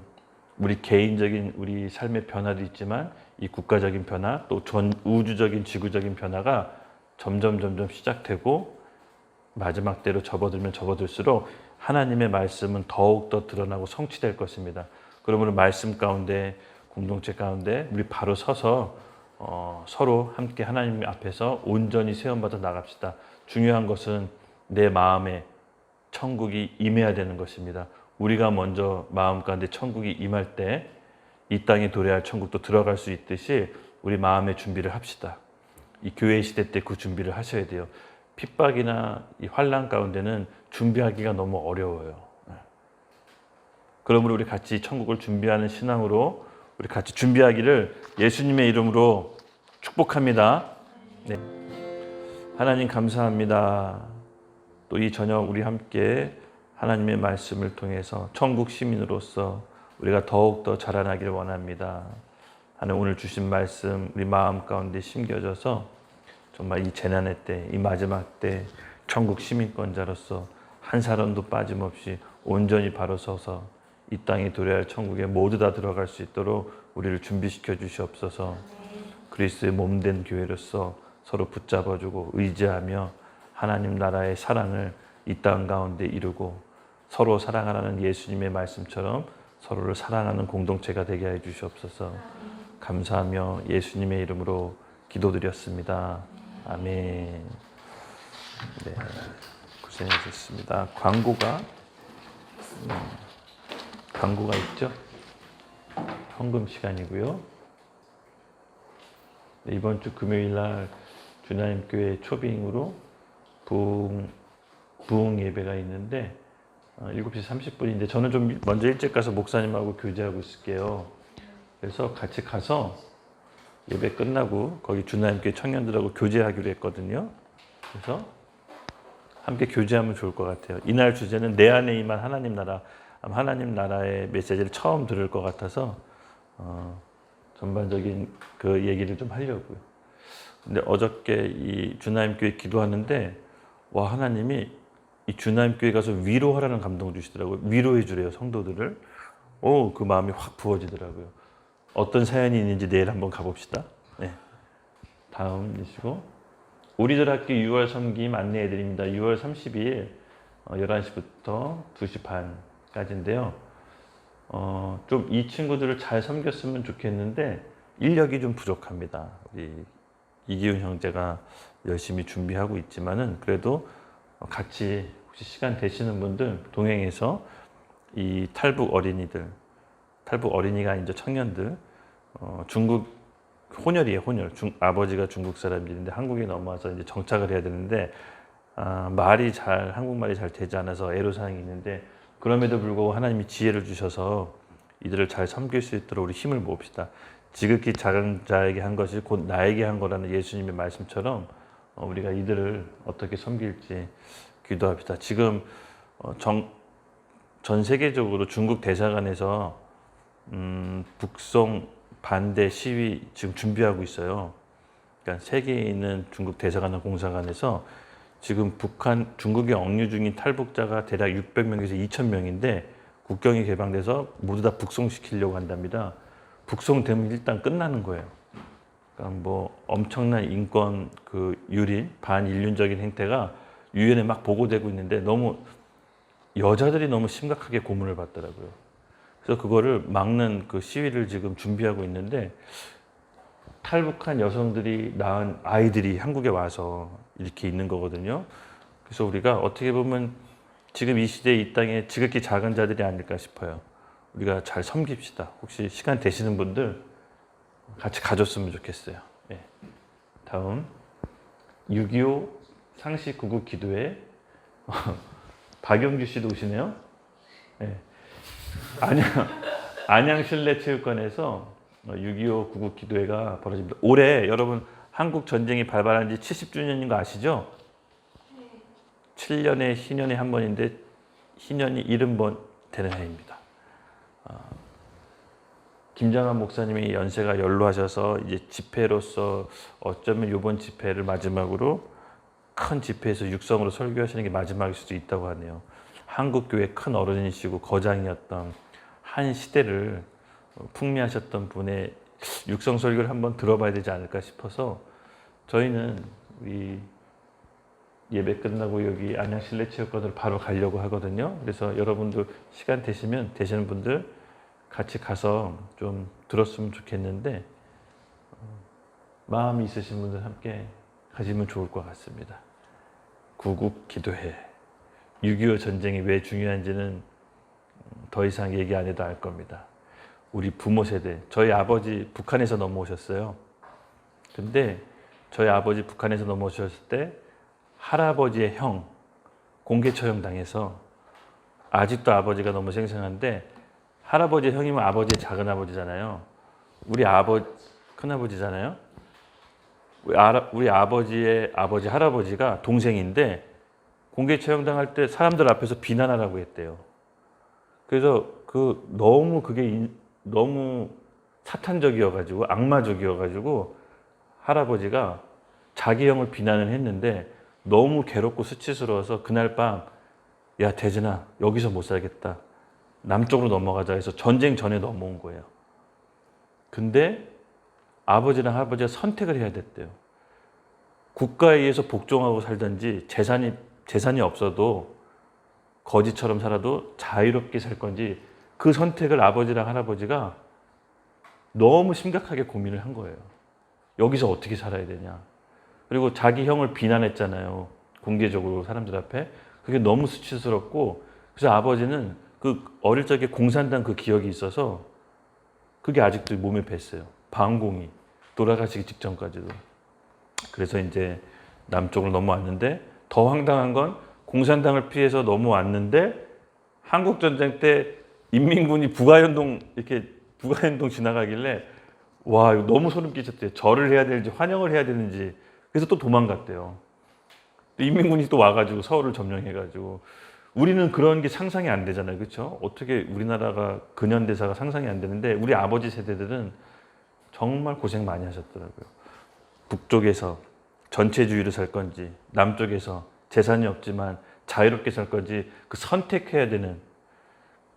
우리 개인적인 우리 삶의 변화도 있지만 이 국가적인 변화, 또 전 우주적인 지구적인 변화가 점점 시작되고 마지막 때로 접어들면 접어들수록 하나님의 말씀은 더욱더 드러나고 성취될 것입니다. 그러므로 말씀 가운데, 공동체 가운데 우리 바로 서서 서로 함께 하나님 앞에서 온전히 세움받아 나갑시다. 중요한 것은 내 마음에 천국이 임해야 되는 것입니다. 우리가 먼저 마음 가운데 천국이 임할 때 이 땅에 도래할 천국도 들어갈 수 있듯이 우리 마음의 준비를 합시다. 이 교회 시대 때 그 준비를 하셔야 돼요. 핍박이나 이 환난 가운데는 준비하기가 너무 어려워요. 그러므로 우리 같이 천국을 준비하는 신앙으로 우리 같이 준비하기를 예수님의 이름으로 축복합니다. 네. 하나님 감사합니다. 또 이 저녁 우리 함께 하나님의 말씀을 통해서 천국 시민으로서 우리가 더욱더 자라나기를 원합니다. 하나님, 오늘 주신 말씀 우리 마음 가운데 심겨져서 정말 이 재난의 때, 이 마지막 때 천국 시민권자로서 한 사람도 빠짐없이 온전히 바로 서서 이 땅에 도래할 천국에 모두 다 들어갈 수 있도록 우리를 준비시켜 주시옵소서. 그리스도의 몸된 교회로서 서로 붙잡아주고 의지하며 하나님 나라의 사랑을 이 땅 가운데 이루고 서로 사랑하라는 예수님의 말씀처럼 서로를 사랑하는 공동체가 되게 해 주시옵소서. 감사하며 예수님의 이름으로 기도드렸습니다. 아멘. 네, 고생하셨습니다. 광고가 있죠? 헌금 시간이고요. 네, 이번 주 금요일 날 주나님교회 초빙으로 부흥 예배가 있는데 7시 30분인데 저는 좀 먼저 일찍 가서 목사님하고 교제하고 있을게요. 그래서 같이 가서 예배 끝나고 거기 주나님교회 청년들하고 교제하기로 했거든요. 그래서 함께 교제하면 좋을 것 같아요. 이날 주제는 내 안에 임한 하나님 나라, 하나님 나라의 메시지를 처음 들을 것 같아서 전반적인 그 얘기를 좀 하려고요. 근데 어저께 이 주나님교회 기도하는데 와, 하나님이 이 주나님교회 가서 위로하라는 감동을 주시더라고요. 위로해 주래요, 성도들을. 그 마음이 확 부어지더라고요. 어떤 사연이 있는지 내일 한번 가봅시다. 네. 다음 주시고 우리들 학교 6월 섬김 안내해 드립니다. 6월 32일 11시부터 2시 반까지인데요. 좀 이 친구들을 잘 섬겼으면 좋겠는데 인력이 좀 부족합니다. 우리 이기훈 형제가 열심히 준비하고 있지만은 그래도 같이 혹시 시간 되시는 분들 동행해서 이 탈북 어린이가 이제 청년들 중국 혼혈이에요, 혼혈. 아버지가 중국 사람들인데 한국에 넘어와서 이제 정착을 해야 되는데 한국말이 잘 되지 않아서 애로사항이 있는데 그럼에도 불구하고 하나님이 지혜를 주셔서 이들을 잘 섬길 수 있도록 우리 힘을 모읍시다. 지극히 작은 자에게 한 것이 곧 나에게 한 거라는 예수님의 말씀처럼 우리가 이들을 어떻게 섬길지 기도합시다. 지금 전 세계적으로 중국 대사관에서 북송 반대 시위 지금 준비하고 있어요. 그러니까 세계에 있는 중국 대사관과 공사관에서 지금 중국에 억류 중인 탈북자가 대략 600명에서 2,000명인데 국경이 개방돼서 모두 다 북송시키려고 한답니다. 북송되면 일단 끝나는 거예요. 그러니까 뭐 엄청난 인권 유린, 반인륜적인 행태가 유엔에 막 보고되고 있는데 여자들이 너무 심각하게 고문을 받더라고요. 그래서 그거를 막는 그 시위를 지금 준비하고 있는데 탈북한 여성들이 낳은 아이들이 한국에 와서 이렇게 있는 거거든요. 그래서 우리가 어떻게 보면 지금 이 시대에 이 땅에 지극히 작은 자들이 아닐까 싶어요. 우리가 잘 섬깁시다. 혹시 시간 되시는 분들 같이 가줬으면 좋겠어요. 네. 다음 6.25 상시 구국 기도회 박영규 씨도 오시네요. 네. 안양 실내체육관에서 6.25 구국 기도회가 벌어집니다. 올해 여러분 한국 전쟁이 발발한 지 70주년인 거 아시죠? 7년에 희년에 한 번인데 희년이 70번 되는 해입니다. 김장한 목사님이 연세가 연로하셔서 이제 집회로서 어쩌면 이번 집회를 마지막으로 큰 집회에서 육성으로 설교하시는 게 마지막일 수도 있다고 하네요. 한국교회 큰 어른이시고 거장이었던 한 시대를 풍미하셨던 분의 육성 설교를 한번 들어봐야 되지 않을까 싶어서 저희는 우리 예배 끝나고 여기 안양 실내체육관으로 바로 가려고 하거든요. 그래서 여러분들 시간 되시는 분들 같이 가서 좀 들었으면 좋겠는데 마음이 있으신 분들 함께 가시면 좋을 것 같습니다. 구국 기도회 6.25 전쟁이 왜 중요한지는 더 이상 얘기 안 해도 알 겁니다. 우리 부모 세대, 저희 아버지 북한에서 넘어오셨어요. 근데 저희 아버지 북한에서 넘어오셨을 때 할아버지의 형 공개 처형 당해서 아직도 아버지가 너무 생생한데 할아버지의 형이면 아버지의 작은 아버지잖아요. 우리 큰아버지잖아요. 우리 아버지의 아버지 할아버지가 동생인데 공개 처형 당할 때 사람들 앞에서 비난하라고 했대요. 그래서 그게 너무 사탄적이어가지고 악마적이어가지고 할아버지가 자기 형을 비난을 했는데 너무 괴롭고 수치스러워서 그날 밤 야 대진아 여기서 못 살겠다 남쪽으로 넘어가자 해서 전쟁 전에 넘어온 거예요. 근데 아버지랑 할아버지가 선택을 해야 됐대요. 국가에 의해서 복종하고 살든지 재산이 없어도 거지처럼 살아도 자유롭게 살 건지 그 선택을 아버지랑 할아버지가 너무 심각하게 고민을 한 거예요. 여기서 어떻게 살아야 되냐. 그리고 자기 형을 비난했잖아요. 공개적으로 사람들 앞에. 그게 너무 수치스럽고, 그래서 아버지는 그 어릴 적에 공산당 그 기억이 있어서 그게 아직도 몸에 뱄어요. 방공이 돌아가시기 직전까지도. 그래서 이제 남쪽으로 넘어왔는데, 더 황당한 건 공산당을 피해서 넘어왔는데 한국 전쟁 때 인민군이 북아현동 지나가길래 와, 이거 너무 소름 끼쳤대요. 절을 해야 되는지 환영을 해야 되는지. 그래서 또 도망갔대요. 인민군이 또 와가지고 서울을 점령해가지고. 우리는 그런 게 상상이 안 되잖아요. 그렇죠? 어떻게 우리나라가 근현대사가 상상이 안 되는데 우리 아버지 세대들은 정말 고생 많이 하셨더라고요. 북쪽에서 전체주의로 살 건지, 남쪽에서 재산이 없지만 자유롭게 살 건지, 그 선택해야 되는,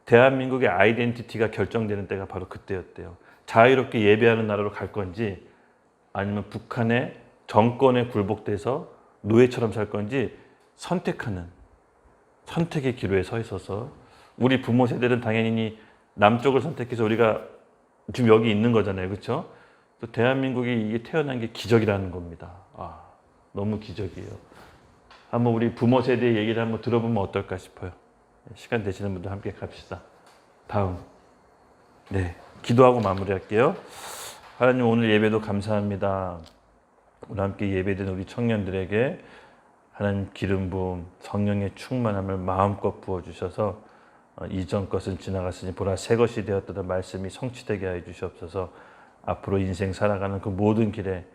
대한민국의 아이덴티티가 결정되는 때가 바로 그때였대요. 자유롭게 예배하는 나라로 갈 건지, 아니면 북한의 정권에 굴복돼서 노예처럼 살 건지 선택하는, 선택의 기로에 서 있어서 우리 부모 세대는 당연히 남쪽을 선택해서 우리가 지금 여기 있는 거잖아요. 그렇죠? 또 대한민국이 이게 태어난 게 기적이라는 겁니다. 아, 너무 기적이에요. 한번 우리 부모 세대의 얘기를 한번 들어보면 어떨까 싶어요. 시간 되시는 분들 함께 갑시다. 다음. 네, 기도하고 마무리할게요. 하나님, 오늘 예배도 감사합니다. 오늘 함께 예배된 우리 청년들에게 하나님 기름 부음, 성령의 충만함을 마음껏 부어주셔서 이전 것은 지나갔으니 보라 새 것이 되었다는 말씀이 성취되게 하여 주시옵소서. 앞으로 인생 살아가는 그 모든 길에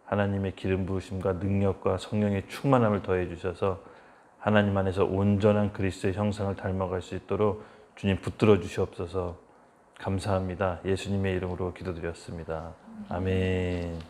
하나님의 기름 부으심과 능력과 성령의 충만함을 더해 주셔서 하나님 안에서 온전한 그리스도의 형상을 닮아갈 수 있도록 주님 붙들어 주시옵소서. 감사합니다. 예수님의 이름으로 기도드렸습니다. 아멘.